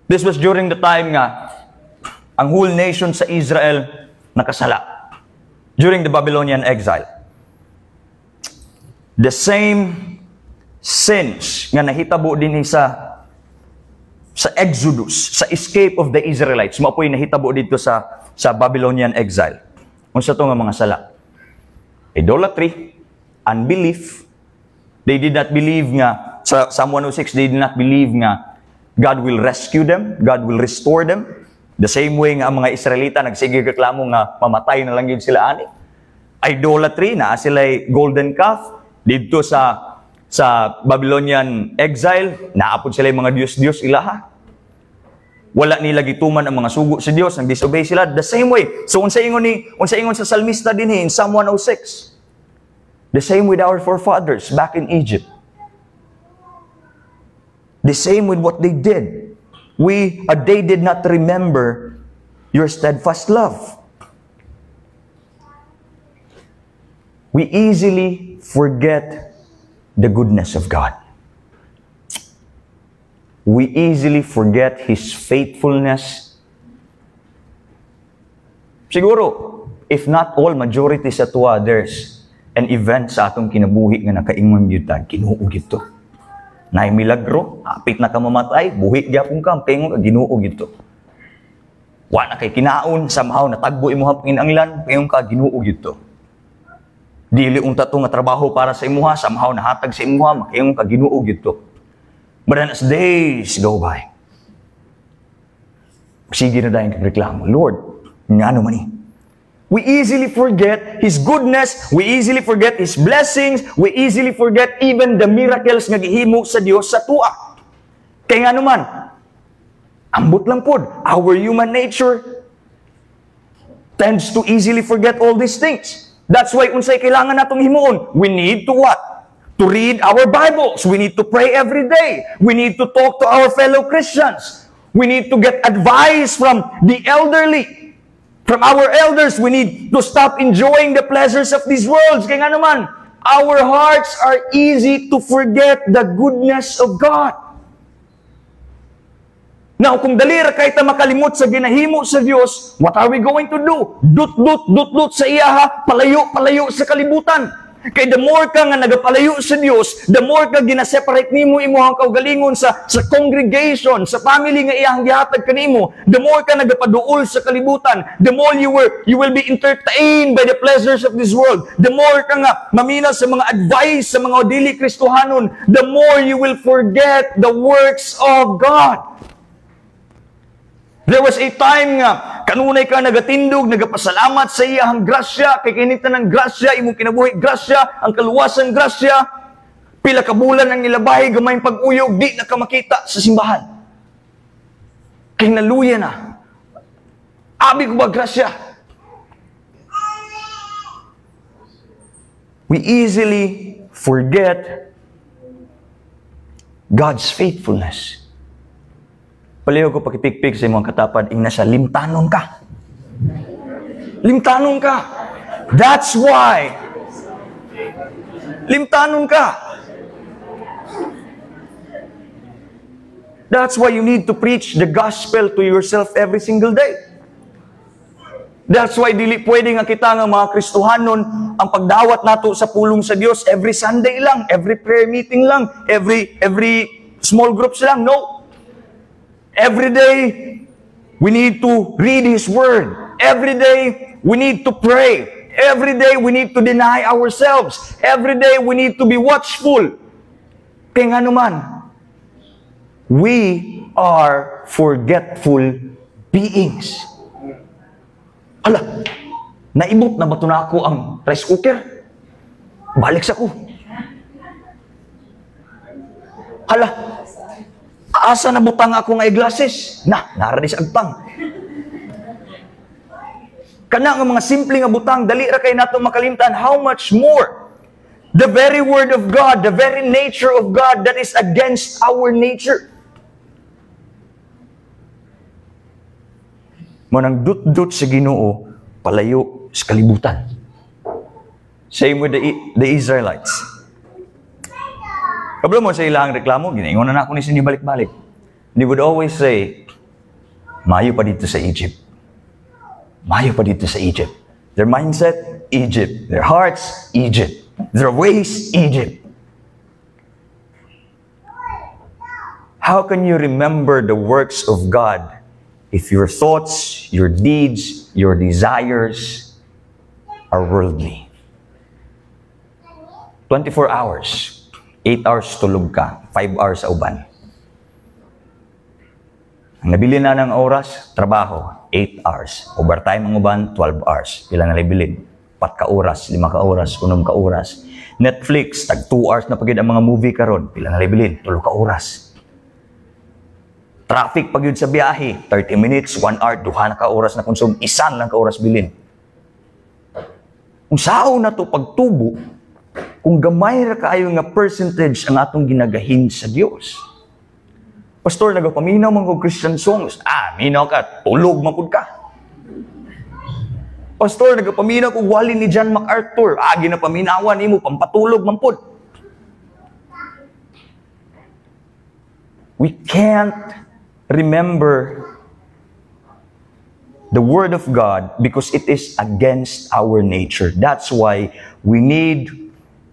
This was during the time nga ang whole nation sa Israel nakasala. During the Babylonian exile. The same sins nga nahitabo din sa Exodus, sa escape of the Israelites, mapoy nahitabo dito sa Babylonian exile. Unsa to nga mga sala? Idolatry, unbelief. They did not believe nga, sa Psalm 106, they did not believe nga God will rescue them, God will restore them. The same way nga ang mga Israelita nagsigig reklamo nga mamatay na lang yun sila ani. Idolatry, na sila'y golden calf. Dito sa Babylonian exile, naapod sila yung mga Diyos-Diyos ilaha. Wala nila gituman ang mga sugo sa Diyos, nang disobey sila. The same way. So unsa ingon sa salmista din in Psalm 106. The same with our forefathers back in Egypt. The same with what they did. They did not remember your steadfast love. We easily forget the goodness of God. We easily forget His faithfulness. Siguro, if not all, majority sa tuwa, there's an event sa atong kinabuhi nga nakaingon yuta, Ginoo gito. Naay milagro, apit na ka mamatay, buhi gyapon ka, pengon ka, Ginoo gito. Wa na kay kinaon, somehow natagbo imong panginanglan, pengon ka, Ginoo gito. Dili unta to nga trabaho para sa imuha, somehow nahatag sa imuha, makaingon ka, Ginoo gito. But then as days go by, sige na dahil reklamo, Lord, nga ano man eh. We easily forget His goodness. We easily forget His blessings. We easily forget even the miracles nga gihimo sa Dios sa tuwa. Kaya nga naman, ambot lang pod, our human nature tends to easily forget all these things. That's why unsay kailangan natong himuon, we need to what? To read our Bibles. We need to pray every day. We need to talk to our fellow Christians. We need to get advice from the elderly. From our elders, we need to stop enjoying the pleasures of these worlds. Kaya nga naman, our hearts are easy to forget the goodness of God. Now, kung dalira kayo makalimot sa ginahimo sa Diyos, what are we going to do? Dut sa iyaha, palayo sa kalibutan. Kaya the more ka nga nagapalayo sa Diyos, the more ka ginaseparate nimo imo ang kaugalingon sa congregation, sa family nga iyang gihatag kanimo, the more ka nagapaduol sa kalibutan, the more you will be entertained by the pleasures of this world, the more ka nga mamina sa mga advice sa mga dili Kristohanon, the more you will forget the works of God. There was a time nga, kanunay ka nagatindog, nagapasalamat sa iyahang grasya, kay kinita ng grasya, imong kinabuhi grasya, ang kaluwasan grasya, pila ka bulan ang nilabahay, gamayng pag-uyog, di na ka makita sa simbahan. Kay naluya na. Abi ko ba grasya? We easily forget God's faithfulness. Paliho ko pakipikpik sa imong katapad, ing nasa limtanon ka. Limtanon ka. That's why. Limtanon ka. That's why you need to preach the gospel to yourself every single day. That's why dili pwede nga kita nga mga Kristohanon ang pagdawat nato sa pulong sa Dios every Sunday lang, every prayer meeting lang, every small groups lang. No. Every day we need to read His Word. Every day we need to pray. Every day we need to deny ourselves. Every day we need to be watchful. Kaya nga naman, we are forgetful beings. Ala, naibot na ba ito na ako ang rice cooker? Balik sa ko. Ala, asa na butang ako nga eyeglasses? Nara di sa agpang. Kana nga mga simple nga butang, dali ra kay nato makalimtan, how much more? The very word of God, the very nature of God that is against our nature. Manang dut-dut sa Ginoo, palayo sa kalibutan. Same with the Israelites. Kablo mo sa ilang reklamo, ginaingon na ako ni sinibalik-balik. They would always say, mayo pa dito sa Egypt. Mayo pa dito sa Egypt. Their mindset, Egypt. Their hearts, Egypt. Their ways, Egypt. How can you remember the works of God if your thoughts, your deeds, your desires are worldly? 24 hours. 8 hours tulog ka. 5 hours sa uban. Ang nabili na ng oras, trabaho, 8 hours. Overtime ang uban, 12 hours. Pila na nabilin? 4 ka oras, 5 ka oras, 6 ka oras. Netflix, tag 2 hours na pagid ang mga movie karon. Pila na nabilin? 3 ka oras. Traffic pag yun sa biyahe, 30 minutes, 1 hour, 2 na ka oras na konsum, 1 lang ka oras bilin. Kung sao na to pagtubo, kung gamay ra kaayo nga percentage ang atong ginagahin sa Dios. Pastor, nagapaminaw man kog Christian songs. Minaw ka, tulog man pud ka. Pastor, nagapaminaw kog wali ni John MacArthur. Ginapaminawan nimo pampatulog man pud. We can't remember the Word of God because it is against our nature. That's why we need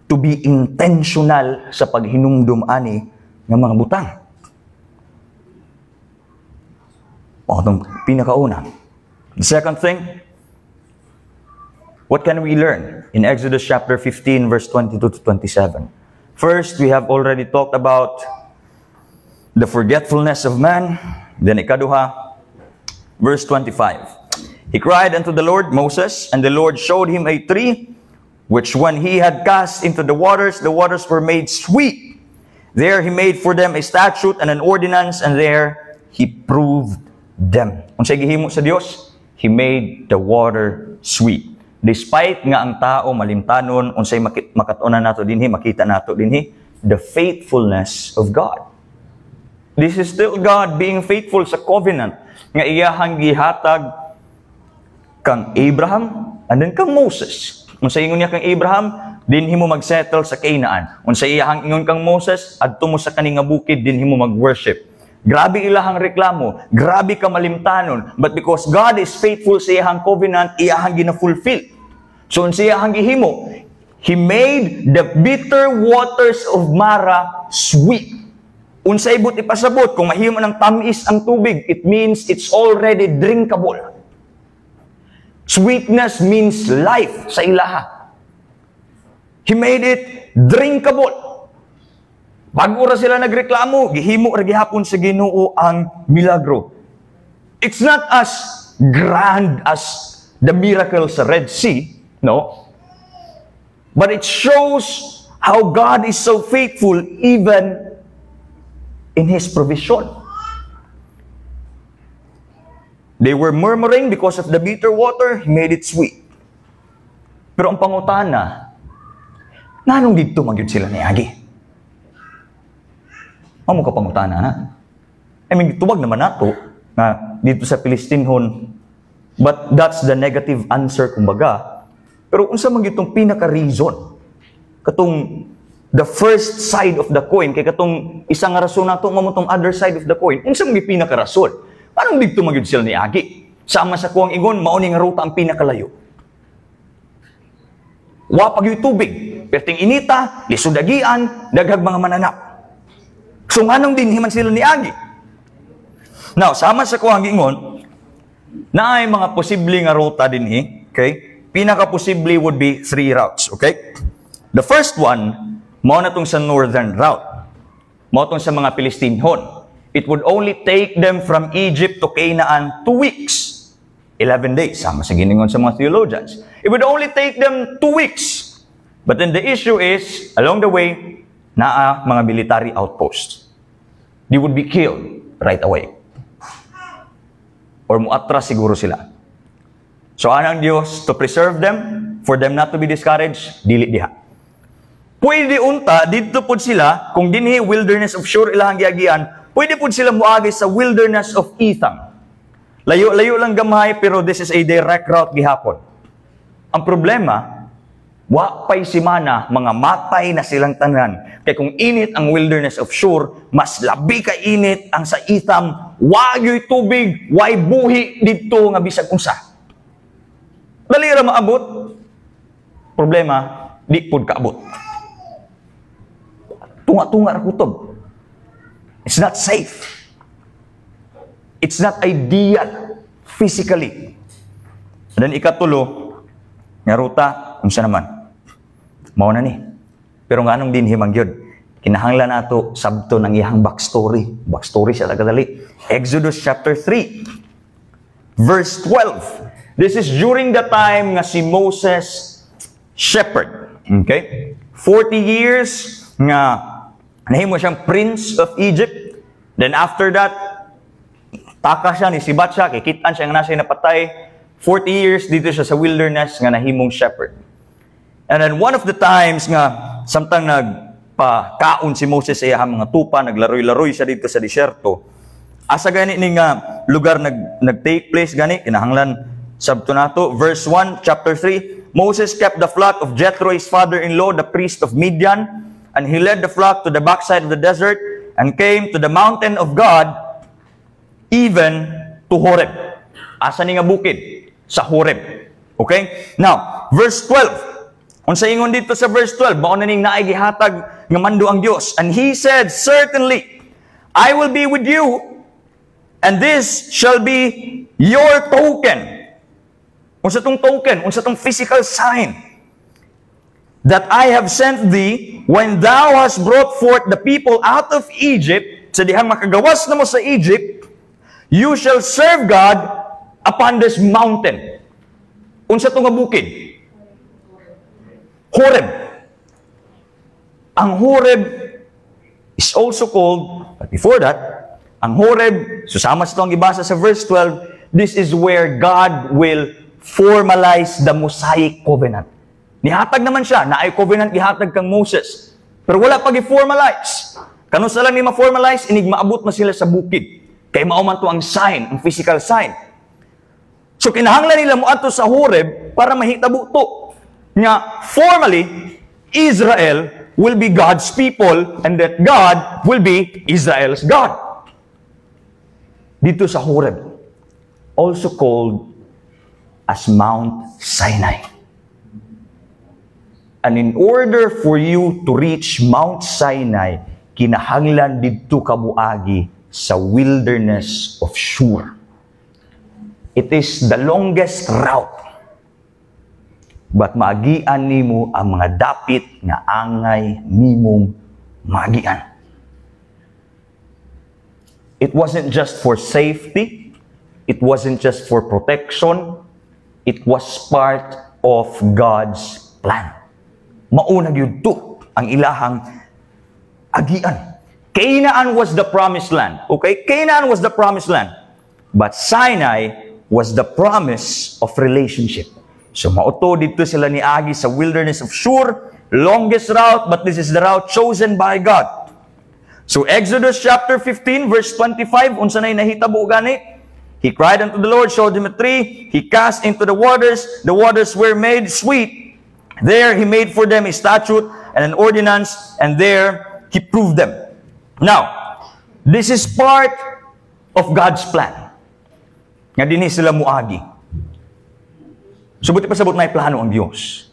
to be intentional sa paghinumdum ani ng mga butang. Itong pinakauna. The second thing, what can we learn in Exodus chapter 15 verse 22 to 27? First, we have already talked about the forgetfulness of man. Then ikaduha, verse 25. He cried unto the Lord, Moses, and the Lord showed him a tree, which when he had cast into the waters were made sweet. There he made for them a statute and an ordinance, and there he proved them. Unsay gihimo sa Dios? He made the water sweet. Despite nga ang tao malimtanon, unsay makatunan nato dinhi, makita nato dinhi, the faithfulness of God. This is still God being faithful sa covenant nga iyahang gihatag kang Abraham and then kang Moses. Unsay ingon niya kang Abraham, dinhi mo magsettle sa Canaan. Unsay iyahang ingon kang Moses, adto mo sa kani nga bukid dinhi mo mag-worship. Grabe ilahang reklamo, grabe ka malimtanon, but because God is faithful sa iyahang covenant, iyahang gina-fulfill. So unsay iyahang gihimo, He made the bitter waters of Mara sweet. Unsay but ipasabot, kung mahimo ng tamis ang tubig, it means it's already drinkable. Sweetness means life sa ilaha. He made it drinkable. Bago ra sila nagreklamo, gihimo ra gihapon sa Ginoo ang milagro. It's not as grand as the miracle sa Red Sea, no? But it shows how God is so faithful even in His provision. They were murmuring because of the bitter water, He made it sweet. Pero ang pangutana, nanong dito magyud sila niagi? Amo ka pangutana, ha? I mean, tubag naman nato na dito sa Filistinhon, but that's the negative answer, kumbaga. Pero unsa man gitong pinaka-reason, katong the first side of the coin, kay katong isang rason nato mamutong other side of the coin, unsa man gitong pinaka-rason? Anong dito magyud sila ni Agi? Sama sa kuwang ingon, mauni nga ruta ang pinakalayo. Wa pag yung tubig, perting inita, lisudagian, daghag mga mananap. So nganong din himan sila ni Agi? Now, sama sa kuwang ingon, na ay mga posible nga ruta din okay? Pinaka-posible would be 3 routes, okay? The first one, mao na tong sa northern route. Mao tong sa mga Filistinhon. It would only take them from Egypt to Canaan 2 weeks. 11 days, sama sa giningon sa mga theologians. It would only take them 2 weeks. But then the issue is, along the way, naa mga military outposts. They would be killed right away. Or muatras siguro sila. So anang Diyos, to preserve them, for them not to be discouraged, dili diha. Pwede unta, dito po sila, kung dinhi wilderness of Shur ilang giagian, pwede po sila muagi sa wilderness of Etham. Layo-layo lang gamay, pero this is a direct route gihapon. Ang problema, wa pa'y simana, mga matay na silang tanan. Kaya kung init ang wilderness of Shur, mas labi ka init ang sa Etham, wagyo'y tubig, way buhi dito nga bisag unsa. Dali ra maabot. Problema, di pud kaabot. Tunga-tunga ra kutob. It's not safe. It's not ideal physically. Dan ikatulo, nga ruta, unsa naman? Mao na ni. Pero nganong din himang gyud? Kinahanglan nato sabto ng iyang backstory. Backstory siya kadali. Exodus chapter 3, verse 12. This is during the time nga si Moses shepherd. Okay? 40 years nga nahimo siyang prince of Egypt. Then after that, taka siya, nisibat siya, kikitaan siya nga nasa napatay. 40 years dito siya sa wilderness nga nahimong shepherd. And then one of the times nga samtang nagpakaon si Moses sa iyang mga tupa, naglaroy-laroy siya dito sa disyerto. Asa gani ni nga lugar nag-take place gani, kinahanglan sabto nato, verse 1, chapter 3, Moses kept the flock of Jethro, his father-in-law, the priest of Midian, and he led the flock to the backside of the desert and came to the mountain of God, even to Horeb. Asa ni nga bukid? Sa Horeb. Okay? Now, verse 12. Unsa ingon dito sa verse 12, mao na ning naay gihatag nga mando ang Dios. And he said, certainly, I will be with you, and this shall be your token. Unsa tong token? Unsa tong physical sign? That I have sent thee when thou hast brought forth the people out of Egypt, sa dihang makagawas na mo sa Egypt, you shall serve God upon this mountain. Unsa tong nga bukid? Horeb. Ang Horeb is also called, but before that, ang Horeb, susama sa itong ibasa sa verse 12, this is where God will formalize the Mosaic covenant. Nihatag naman siya, na ay covenant gihatag kang Moses. Pero wala pag i-formalize. Kano sa lang ni ma-formalize, inig maabot na sila sa bukid. Kaya mauman to ang sign, ang physical sign. So kinahanglan nila mo ato sa Horeb para mahitabo to. Nga formally, Israel will be God's people and that God will be Israel's God. Dito sa Horeb, also called as Mount Sinai. And in order for you to reach Mount Sinai, kinahanglan didto ka moagi sa wilderness of Shur. It is the longest route. But maagian nimo ang mga dapit nga angay nimong maagian. It wasn't just for safety. It wasn't just for protection. It was part of God's plan. Mauna gyud to ang ilahang agian. Canaan was the promised land. Okay? Canaan was the promised land. But Sinai was the promise of relationship. So mauto dito sila ni Agi sa wilderness of Shur, longest route, but this is the route chosen by God. So Exodus chapter 15 verse 25, unsa nay nahitabo gani? He cried unto the Lord, showed him a tree, he cast into the waters were made sweet. There he made for them a statute and an ordinance, and there he proved them. Now, this is part of God's plan. Nga dinhi sila muagi. So buti pa sabot may plano ang Dios.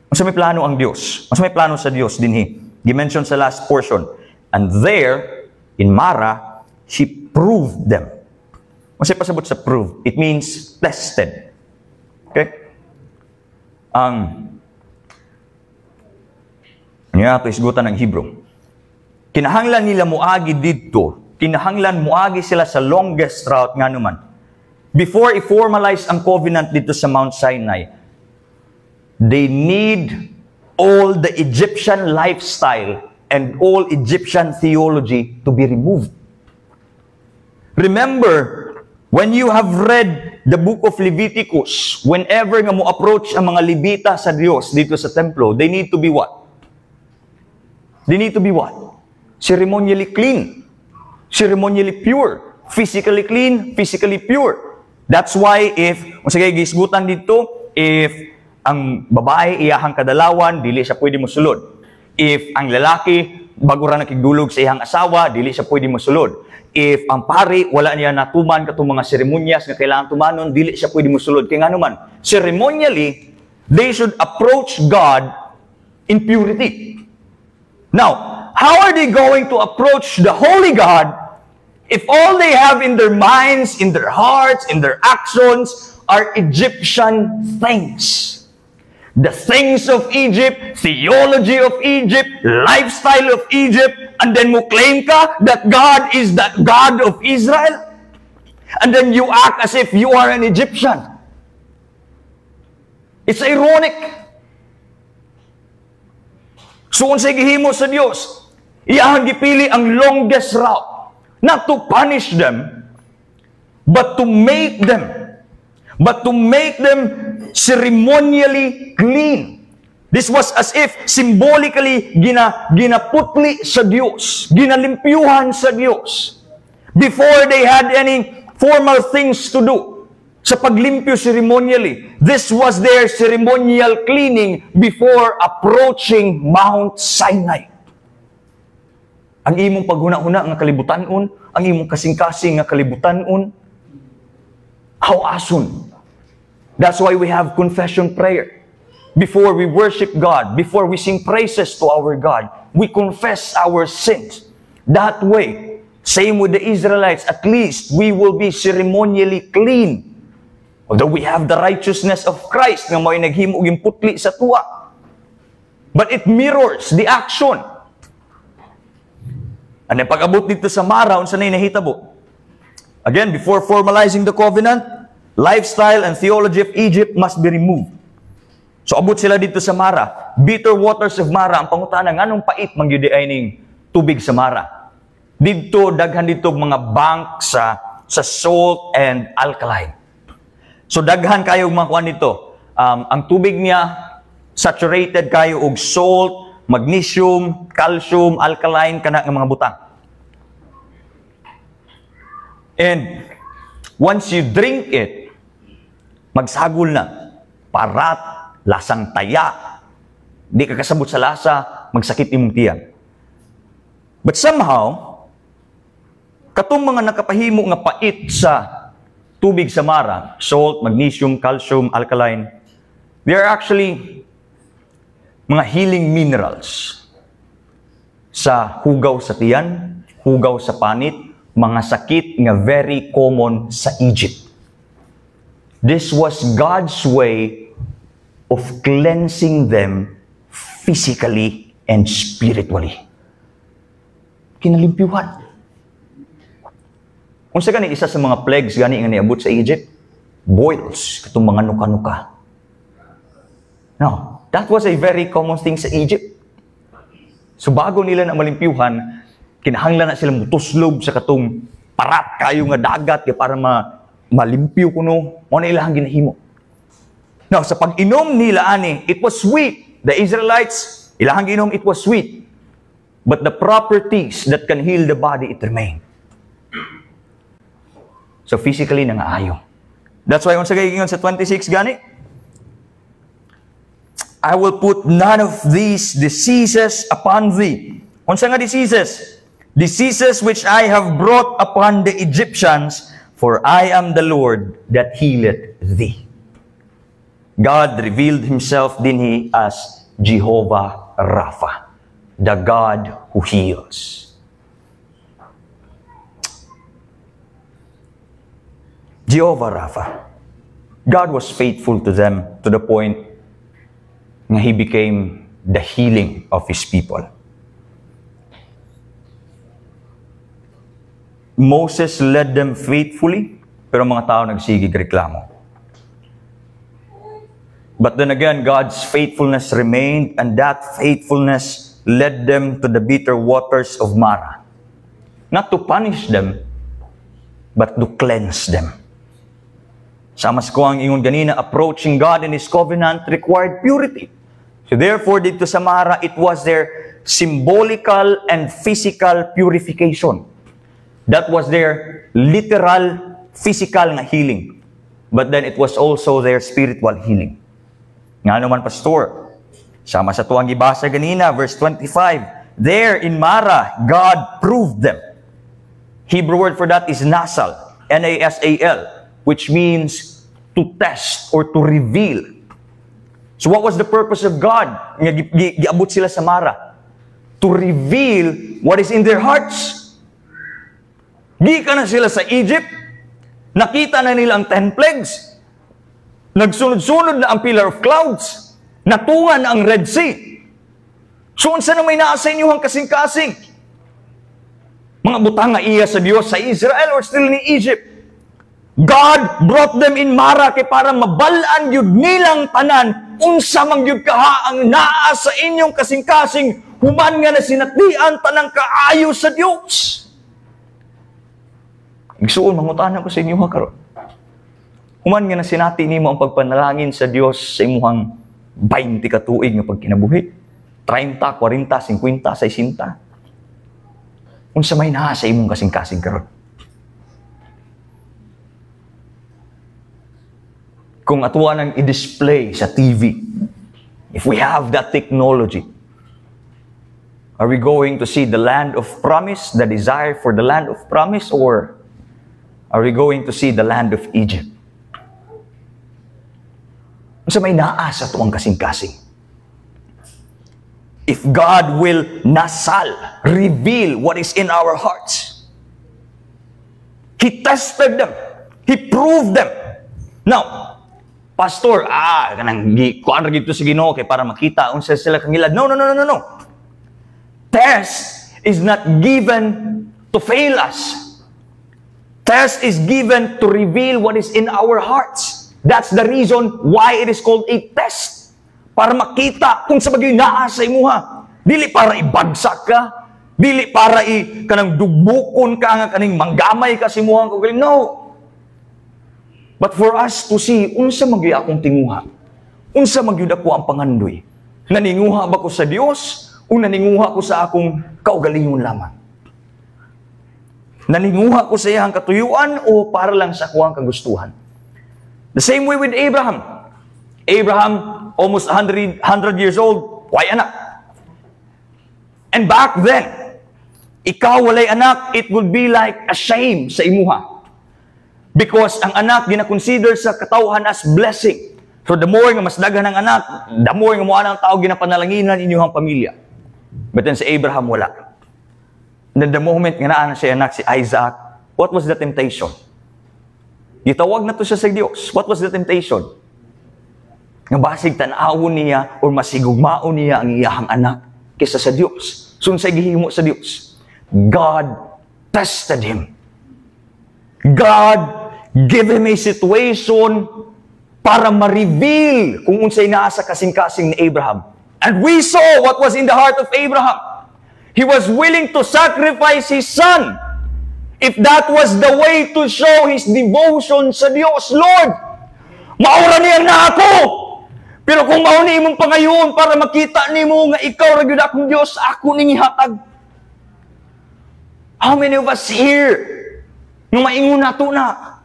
Unsa may plano ang Dios? Unsa may plano sa Dios dinhi? Gi-mention sa last portion. And there in Mara, he proved them. Unsa pasabot sa prove? It means tested. Okay? Niya ito isgutan ng Hebrew. Kinahanglan nila muagi dito. Kinahanglan muagi sila sa longest route nga naman. Before i-formalize ang covenant dito sa Mount Sinai, they need all the Egyptian lifestyle and all Egyptian theology to be removed. Remember, when you have read the book of Leviticus, whenever nga mo approach ang mga Levita sa Diyos dito sa templo, they need to be what? They need to be what? Ceremonially clean. Ceremonially pure. Physically clean, physically pure. That's why if, kung sige, gisgutan dito, if ang babae iyahang kadalawan, dili siya pwede mosulod. If ang lalaki, bago ra nakigdulog sa iyang asawa, dili siya pwede mosulod. If ang pari, wala niya natuman katong mga seremonyas na kailangan tumanon, dili siya pwede mosulod. Kaya nga naman, ceremonially, they should approach God in purity. Now, how are they going to approach the Holy God if all they have in their minds, in their hearts, in their actions are Egyptian things? The things of Egypt, theology of Egypt, lifestyle of Egypt, and then mo claim ka that God is the God of Israel? And then you act as if you are an Egyptian. It's ironic. So, unsay gihimo sa Dios, iyang gipili ang longest route, not to punish them, but to make them ceremonially clean. This was as if symbolically ginaputli sa Diyos, ginalimpyuhan sa Diyos, before they had any formal things to do. Sa paglimpyo ceremonially, this was their ceremonial cleaning before approaching Mount Sinai. Ang imong paghuna-huna nga kalibutan-on, ang imong kasing-kasing nga kalibutan-on, how asun. That's why we have confession prayer. Before we worship God, before we sing praises to our God, we confess our sins. That way, same with the Israelites, at least we will be ceremonially clean. Although we have the righteousness of Christ nga may naghimo og putli sa tuwa. But it mirrors the action. And then pag-abot dito sa Mara, unsa nay nahitabo? Again, before formalizing the covenant, lifestyle and theology of Egypt must be removed. So abot sila dito sa Mara. Bitter waters of Mara, ang pangutana, nganong pait mangyud ay ning tubig sa Mara? Dito, daghan dito mga bank sa salt and alkaline. So daghan kayo makuha nito. Ang tubig niya, saturated kayo og salt, magnesium, calcium, alkaline, kana nga mga butang. And once you drink it, magsagol na. Parat, lasang taya. Di ka kasabot sa lasa, magsakit imong tiyan. But somehow, katong mga nakapahimo nga pait sa tubig sa Mara, salt, magnesium, calcium, alkaline, they are actually mga healing minerals sa hugaw sa tiyan, hugaw sa panit, mga sakit nga very common sa Egypt. This was God's way of cleansing them physically and spiritually. Kinalimpyuhan. Kung sa gani, isa sa mga plagues gani nga niabot sa Egypt, boils, katong mga nuka-nuka. Now, that was a very common thing sa Egypt. So bago nila na malimpyuhan, kinahanglan na sila mutuslog sa katong parat kayo nga dagat para malimpyo kuno, mo na ilang ginahimo. Now, sa pag-inom nila ani, it was sweet. The Israelites, ilang ginom, it was sweet. But the properties that can heal the body, it remain. So physically, nangaayo. That's why, unsa kay sa 26 gani, I will put none of these diseases upon thee. Unsa nga diseases? Diseases which I have brought upon the Egyptians, for I am the Lord that healeth thee. God revealed Himself dinhi as Jehovah Rapha, the God who heals. Jehovah Rapha. God was faithful to them to the point na He became the healing of His people. Moses led them faithfully, pero mga tao nagsigig reklamo. But then again, God's faithfulness remained, and that faithfulness led them to the bitter waters of Mara. Not to punish them, but to cleanse them. Sama sa kuwang ingon ganina, approaching God in His covenant required purity. So therefore, dito sa Mara, it was their symbolical and physical purification. That was their literal, physical na healing. But then it was also their spiritual healing. Nga naman, Pastor, sama sa tuwang ibasa ganina, verse 25, there in Mara, God proved them. Hebrew word for that is nasal, N-A-S-A-L, which means to test or to reveal. So what was the purpose of God? Giabot sila sa Mara. To reveal what is in their hearts. Gika na sila sa Egypt. Nakita na nila ang 10 plagues. Nagsunod-sunod na ang pillar of clouds. Natungan na ang Red Sea. So unsa na may naa sa inyong kasing-kasing? Mga butang nga iya sa Dios sa Israel or still in Egypt? God brought them in Mara kay para mabalaan yun nilang tanan unsa man gyud kaha ang naa sa inyong kasing-kasing human nga na sinatian tanang kaayo sa Dios. Igsuon mangutana ko sa inyo karon. Human nga na sinati nimo ang pagpanalangin sa Dios sa imuhang 20 ka tuig nga pagkinabuhi. 30, 40, 50, 60. Unsa may naa sa imong kasing-kasing karon? Kung atuwa nang i-display sa TV, if we have that technology, are we going to see the land of promise, the desire for the land of promise, or are we going to see the land of Egypt? Unsa may naa sa tuwang kasing-kasing? If God will nasal, reveal what is in our hearts, He tested them, He proved them. Now, Pastor, kanang kuan ra gid to sa Ginoo kay para makita unsa sila kangilad. No. Test is not given to fail us. Test is given to reveal what is in our hearts. That's the reason why it is called a test. Para makita kung sa bagay naa sa imuha. Dili para ibagsak ka, dili para kanang dugbukon ka nga kaning manggamay ka sa imuhang kagaling. No. But for us to see, unsa magyud akong tinguha? Unsa magyud ako ang pangandoy? Naninguha ba ko sa Dios o naninguha ko sa akong kaugalingon lamang? Naninguha ko sa iyang katuyuan o para lang sa akong kagustuhan? The same way with Abraham. Abraham, almost 100 years old, why anak? And back then, ikaw walay anak, it would be like a shame sa imuha. Because ang anak gina-consider sa katawhan as blessing. So the more nga mas daghan ang anak, the more nga moana ang tao ginapanalanginan inyong pamilya. But then sa Abraham wala. And then the moment nga naa na siya anak si Isaac, what was the temptation? Gitawag na to siya sa Dios. What was the temptation? Nga basig tan-awon niya or masigugmaon niya ang iyahang anak kaysa sa Dios. So unsay gihimo sa Dios? God tested him. God gave him a situation para ma-reveal kung unsay naa sa kasing-kasing ni Abraham. And we saw what was in the heart of Abraham. He was willing to sacrifice his son if that was the way to show his devotion sa Dios. Lord, maura niya na ako. Pero kung mauni imong pangayoon para makita nimo nga ikaw ra gyud akong Dios, ako ning ihatag. How many of us here nga maingon nato na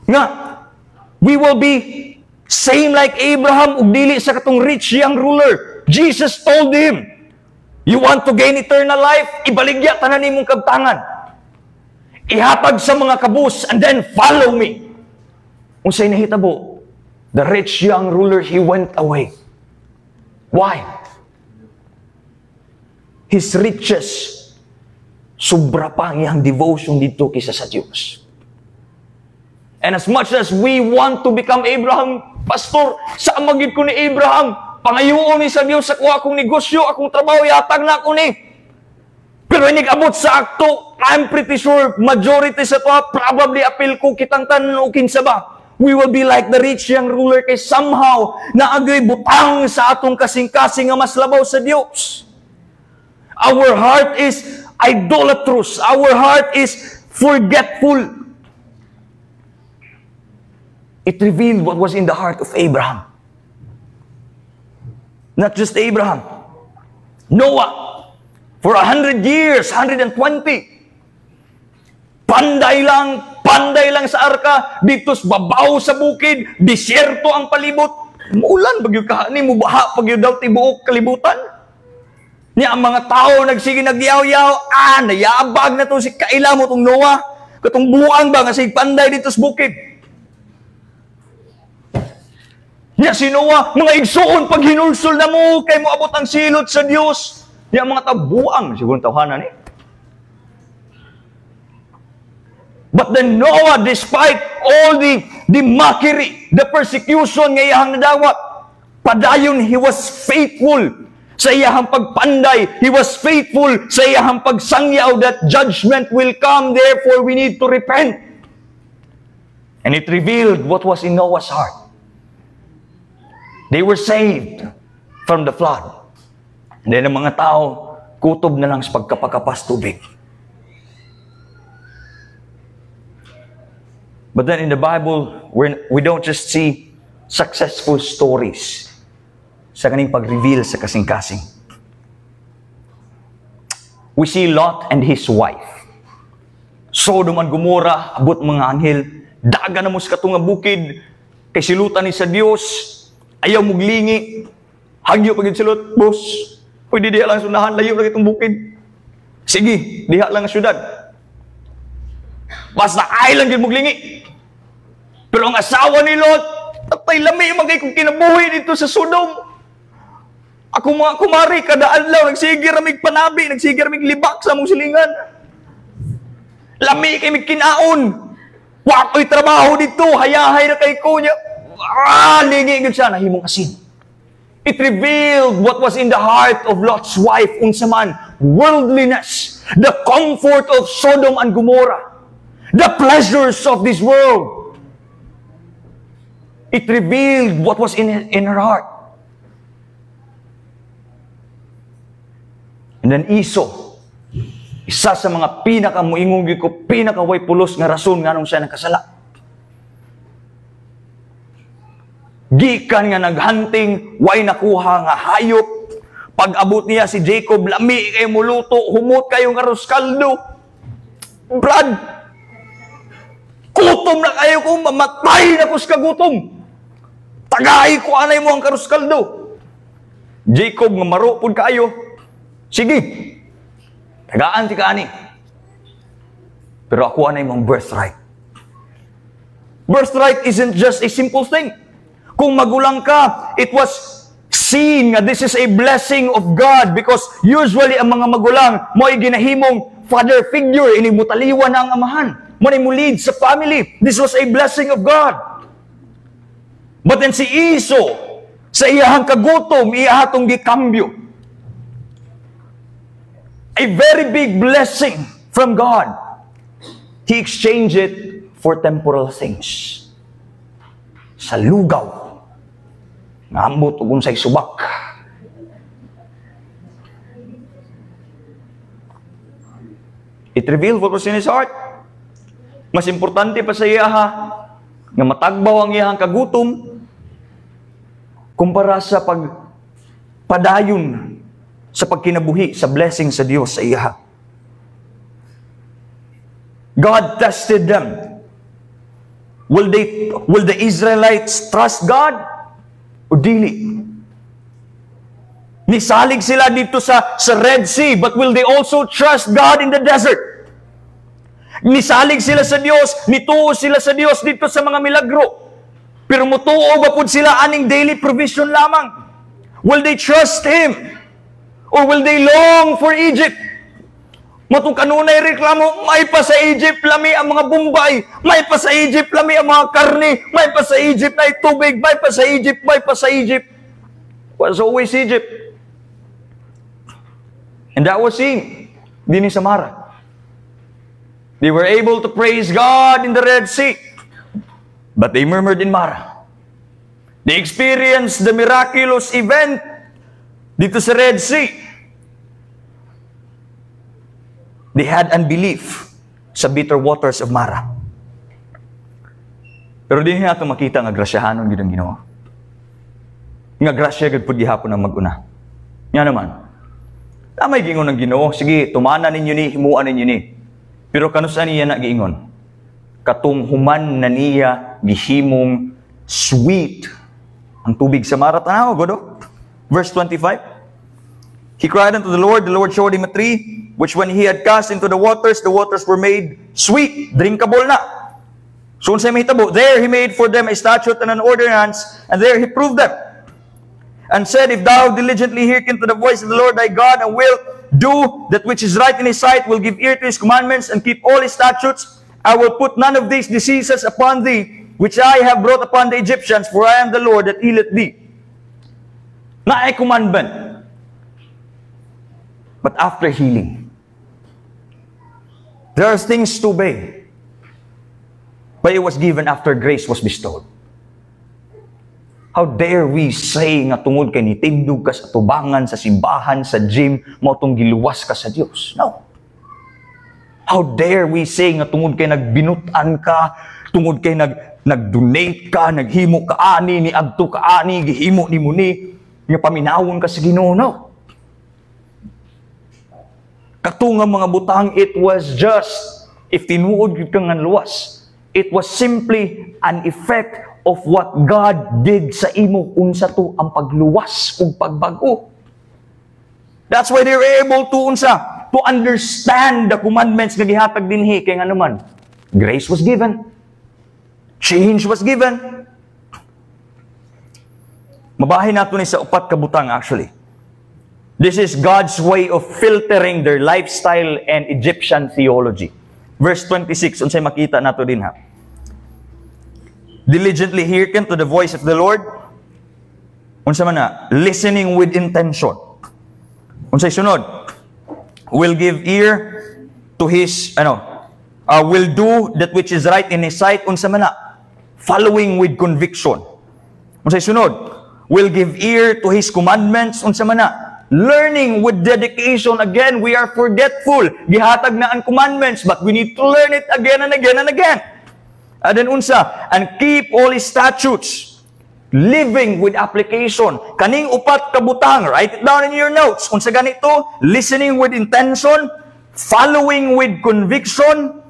nga we will be same like Abraham ug dili sa katong rich young ruler? Jesus told him, you want to gain eternal life? Ibaligya tanan nimong kabtangan. Ihatag sa mga kabus and then follow me. Unsay nahitabo? The rich young ruler, he went away. Why? His riches sobra pa ang iyang devotion dito kaysa sa Diyos. And as much as we want to become Abraham, Pastor, sa magid ko ni Abraham, pangayoon ni sa Diyos sa kuha akong negosyo, akong trabaho, yatag na ako ni. Pero inig-abot sa akto, I'm pretty sure majority sa to, probably appeal ko kitang tanan o kinsa ba. We will be like the rich young ruler kay somehow naagay butang sa atong kasing-kasing nga mas labaw sa Diyos. Our heart is idolatrous. Our heart is forgetful. It revealed what was in the heart of Abraham. Not just Abraham. Noah, for 100 years, 120. Panday lang sa arka, dito sa babaw sa bukid, disyerto ang palibot. Muulan, bagyo kahani, mubaha, bagyo daw tibuok kalibutan. Niya ang mga tao nagsige nagyaw-yaw, nayabag na to si kaila mo tong Noah, katong buang ba nga sig panday dito sa bukid. Niya si Noah, mga igsoon pag hinulsol na mo, kay mo abot ang silot sa Dios. Niya mga tao buang siguro tawhanan eh. But then Noah, despite all the mockery, the persecution nga iyang nadawat, padayon he was faithful sa iyahang pagpanday. He was faithful sa iyahang pagsangyaw that judgment will come, therefore we need to repent. And it revealed what was in Noah's heart. They were saved from the flood. And then ang mga tao, kutob na lang sa pagkapakapas tubig. But then in the Bible, we don't just see successful stories sa kaning pag-reveal sa kasing-kasing. We see Lot and his wife. Sodom and Gomorrah, abot mga anghel, daga na mo sa katong bukid, kay silutan ni sa Dios, ayaw muglingi, hagyo pagid silot, boss, pwede diha lang sunahan, layo lang itong bukid. Sige, diha lang ang syudad. Basta ay lang din muglingi. Pero ang asawa ni Lot, tatay lami magay kong kinabuhi dito sa Sodom. Ako mga kumari, kada adlaw, nagsigir amig panabi, nagsigir amig libak sa mong silingan. Lami kay mig kinaon. Wako'y trabaho dito, hayahay na kay ko niya. Lingi yun siya, nahimong asin. It revealed what was in the heart of Lot's wife, unsa man, worldliness, the comfort of Sodom and Gomorrah, the pleasures of this world. It revealed what was in her heart. And then Esau, isa sa mga pinakamuingong ko, pinakaway pulos nga rason nga nung siya nagkasala. Gikan nga naghunting, way nakuha nga hayop. Pag-abot niya si Jacob, lami kayo muluto, humot kayong arroz kaldo. Brad, gutom na kayo kung mamatay na ko sa kagutom. Tagay ko anay mo ang arroz kaldo. Jacob nga marupod kayo. Sige, tagaan ti kaani. Pero ako anay mong birthright. Birthright isn't just a simple thing. Kung magulang ka, it was seen nga this is a blessing of God because usually ang mga magulang mo ay ginahimong father figure, inimutaliwan na ang amahan. Mo mo lead sa family. This was a blessing of God. But then si Esau, sa iyahang kagutom, iyahatong gikambyo. A very big blessing from God. He exchanged it for temporal things. Sa lugaw. Ngambot ug unsay subak. It revealed what was in his heart. Mas importante pa sa iyaha nga matagbaw ang iyahang kagutom kumpara sa pagpadayon sa pagkinabuhi sa blessing sa Dios sa iyaha. God tested them. Will the Israelites trust God? O dili? Nisalig sila dito sa Red Sea, but will they also trust God in the desert? Nisalig sila sa Diyos, nituo sila sa Diyos dito sa mga milagro. Pero mutuo ba po sila aning daily provision lamang? Will they trust Him? Or will they long for Egypt? Matong kanunay reklamo, may pa sa Egypt lami ang mga bumbay, may pa sa Egypt lami ang mga karne, may pa sa Egypt ay tubig, may pa sa Egypt, may pa sa Egypt. Was always Egypt. And that was seen din ni Samara. They were able to praise God in the Red Sea, but they murmured in Mara. They experienced the miraculous event dito sa Red Sea. They had unbelief sa bitter waters of Mara. Pero din natin makita nga grasyahanon gid ang Ginoo. Nga grasya gid pud gihapon ang mag-una. Nya naman. Tamay gingon ng Ginoo, sige, tumana ninyo ni, himuan ninyo ni. Pero kanusa niya na giingon? Katong human na niya gihimong sweet ang tubig sa Mara. Tanaw godo. Verse 25. He cried unto the Lord showed him a tree, which when he had cast into the waters were made sweet, drinkable na. So unsay mahitabo? There he made for them a statute and an ordinance, and there he proved them. And said, if thou diligently hearken to the voice of the Lord thy God, and will do that which is right in his sight, will give ear to his commandments, and keep all his statutes, I will put none of these diseases upon thee, which I have brought upon the Egyptians, for I am the Lord that healeth thee. Na ay commandment. But after healing, there are things to obey. But it was given after grace was bestowed. How dare we say nga tungod kay nitindog ka sa tubangan, sa simbahan, sa gym, mo tong giluwas ka sa Dios? No. How dare we say nga tungod kay nagbinutan ka, tungod kay nag-donate ka, naghimo ka ani, ni adto ka ani, gihimo ni muni, nga paminawon ka sa Ginoo? No. Katungang mga butang, it was just, if tinuod ka nga luwas, it was simply an effect of what God did sa imo, unsa to ang pagluwas ug pagbago. That's why they were able to to understand the commandments nga gihatag dinhi kay nga naman grace was given, change was given. Mabahin nato ni sa upat ka butang actually. This is God's way of filtering their lifestyle and Egyptian theology. Verse 26, unsay makita nato din ha. Diligently hearken to the voice of the Lord. Unsa man na? Listening with intention. Unsay sunod? Will give ear to his, will do that which is right in his sight. Unsa man na? Following with conviction. Unsay sunod? Will give ear to his commandments. Unsa man na? Learning with dedication. Again, we are forgetful. Gihatag na ang commandments, but we need to learn it again and again and again. And then unsa? And keep all his statutes. Living with application. Kaning upat kabutang, write it down in your notes. Unsa ganito? Listening with intention, following with conviction,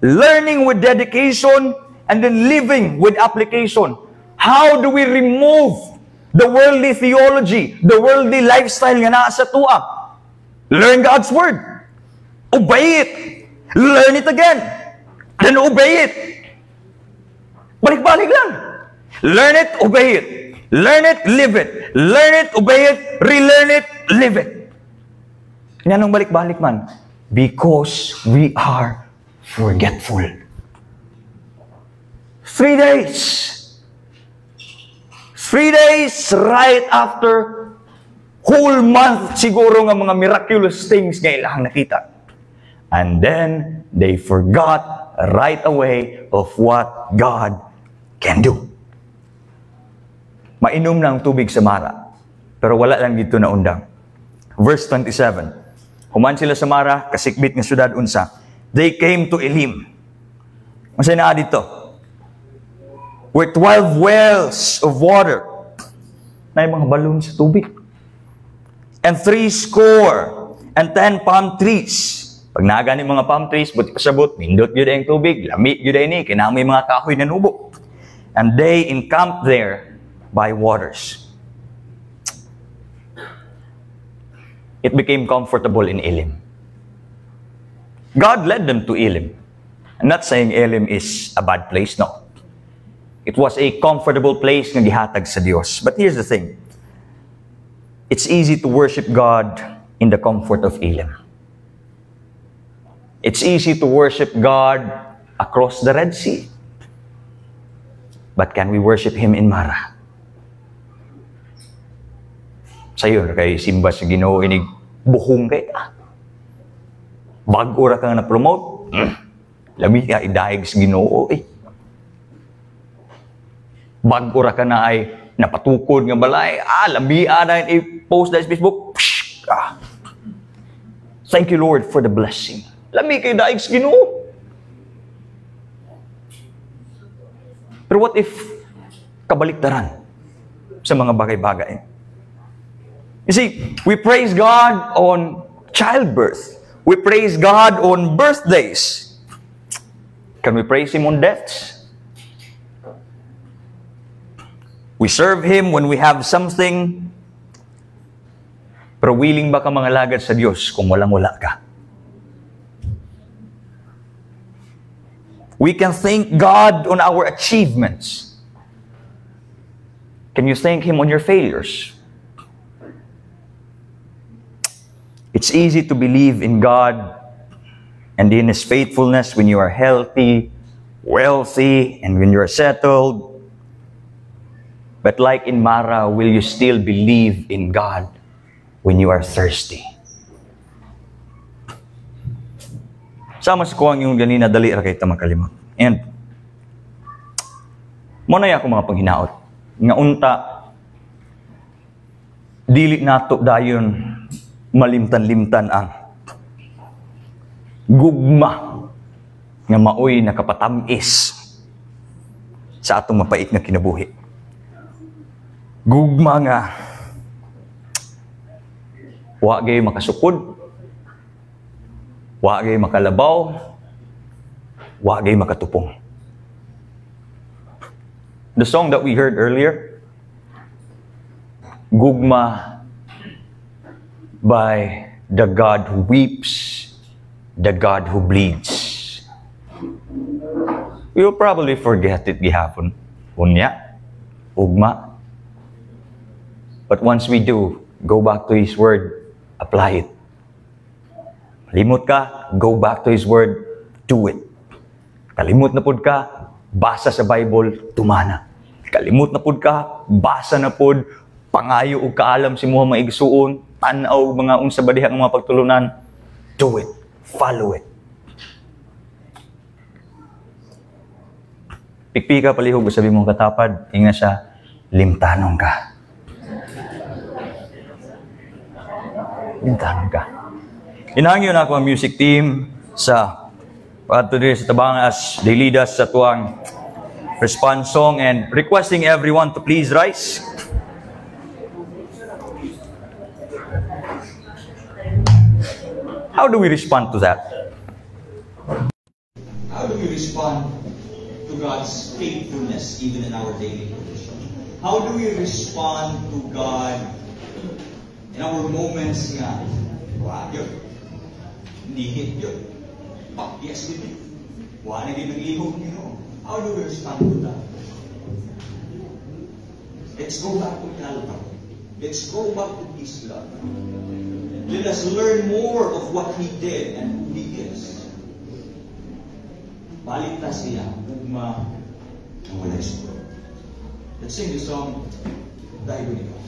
learning with dedication, and then living with application. How do we remove the worldly theology, the worldly lifestyle nga naa sa tuwa? Learn God's Word. Obey it. Learn it again. Then obey it. Balik-balik lang. Learn it, obey it. Learn it, live it. Learn it, obey it. Relearn it, live it. Yan ang balik-balik man. Because we are forgetful. 3 days. 3 days right after whole month siguro nga mga miraculous things nga ilang nakita. And then they forgot right away of what God can do. Mainom na ang tubig sa Mara, pero wala lang dito na undang. Verse 27. Human sila sa Mara, kasikbit nga syudad unsa. They came to Elim. Masay na dito. Where 12 wells of water. Na mga balon sa tubig. And 70 and 10 palm trees. Pag naga ni mga palm trees, buti pasabot, nindot yun ang tubig, lami yun ni, kinamay mga kahoy na nubo. And they encamped there by waters. It became comfortable in Elim. God led them to Elim. I'm not saying Elim is a bad place, no. It was a comfortable place na gihatag sa Diyos. But here's the thing. It's easy to worship God in the comfort of Elim. It's easy to worship God across the Red Sea. But can we worship Him in Mara? Sayo, kay simba sa Ginoo, inig buhong kay ka. Bago ra ka na-promote, lami ka idahig sa Ginoo, eh. Bago ra ka na ay napatukod nga balay, lami na i-post na sa Facebook, thank you Lord for the blessing. Lami kay daig sa Ginoo. Pero what if kabaliktaran sa mga bagay-bagay? You see, we praise God on childbirth. We praise God on birthdays. Can we praise Him on deaths? We serve Him when we have something. Pero willing ba ka mga lagad sa Diyos kung walang-wala ka? We can thank God on our achievements. Can you thank Him on your failures? It's easy to believe in God and in His faithfulness when you are healthy, wealthy, and when you are settled. But like in Mara, will you still believe in God when you are thirsty? Sama sa kuwang yung ganina, dali ra kay ta makalimot. And, muna ako mga panghinaot. Nga unta, dili nato dayon malimtan-limtan ang gugma nga maoy nakapatamis sa atong mapait nga kinabuhi. Gugma nga wa gay makasukod, wa gay makalabaw, wa gay makatupong. The song that we heard earlier, Gugma by the God who weeps, the God who bleeds. We will probably forget it gihapon. Unya, ugma. But once we do, go back to His Word, apply it. Kalimot ka, go back to His Word, do it. Kalimot na pud ka, basa sa Bible, tumana. Kalimot na pud ka, basa na pud, pangayo o kaalam si mga maigsuon, tanaw mga unsa ba dihang mga pagtulunan, do it, follow it. Pikpi ka palihog, sabi mong katapad, inga siya, limtanong ka. Limtanong ka. Inangyo na ako ang music team sa pagtuloy sa tabang as they lead us sa tuwang response song and requesting everyone to please rise. How do we respond to that? How do we respond to God's faithfulness even in our daily condition? How do we respond to God in our moments nga, wow, yun, nihit yun, pakyas yun, wala na ginagihog yun. How do we respond to that? Let's go back to Calvary. Let's go back to His love. Let us learn more of what He did and who He is. Balik na siya, ugma ang wala siguro. Let's sing this song, Dahil Ikaw.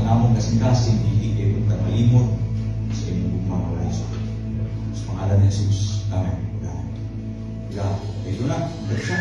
namong kasing-kasing, hindi kayo kung malimot sa inyong mga sa pangalan ni Jesus. Amen. God. Ito na. Balik siya.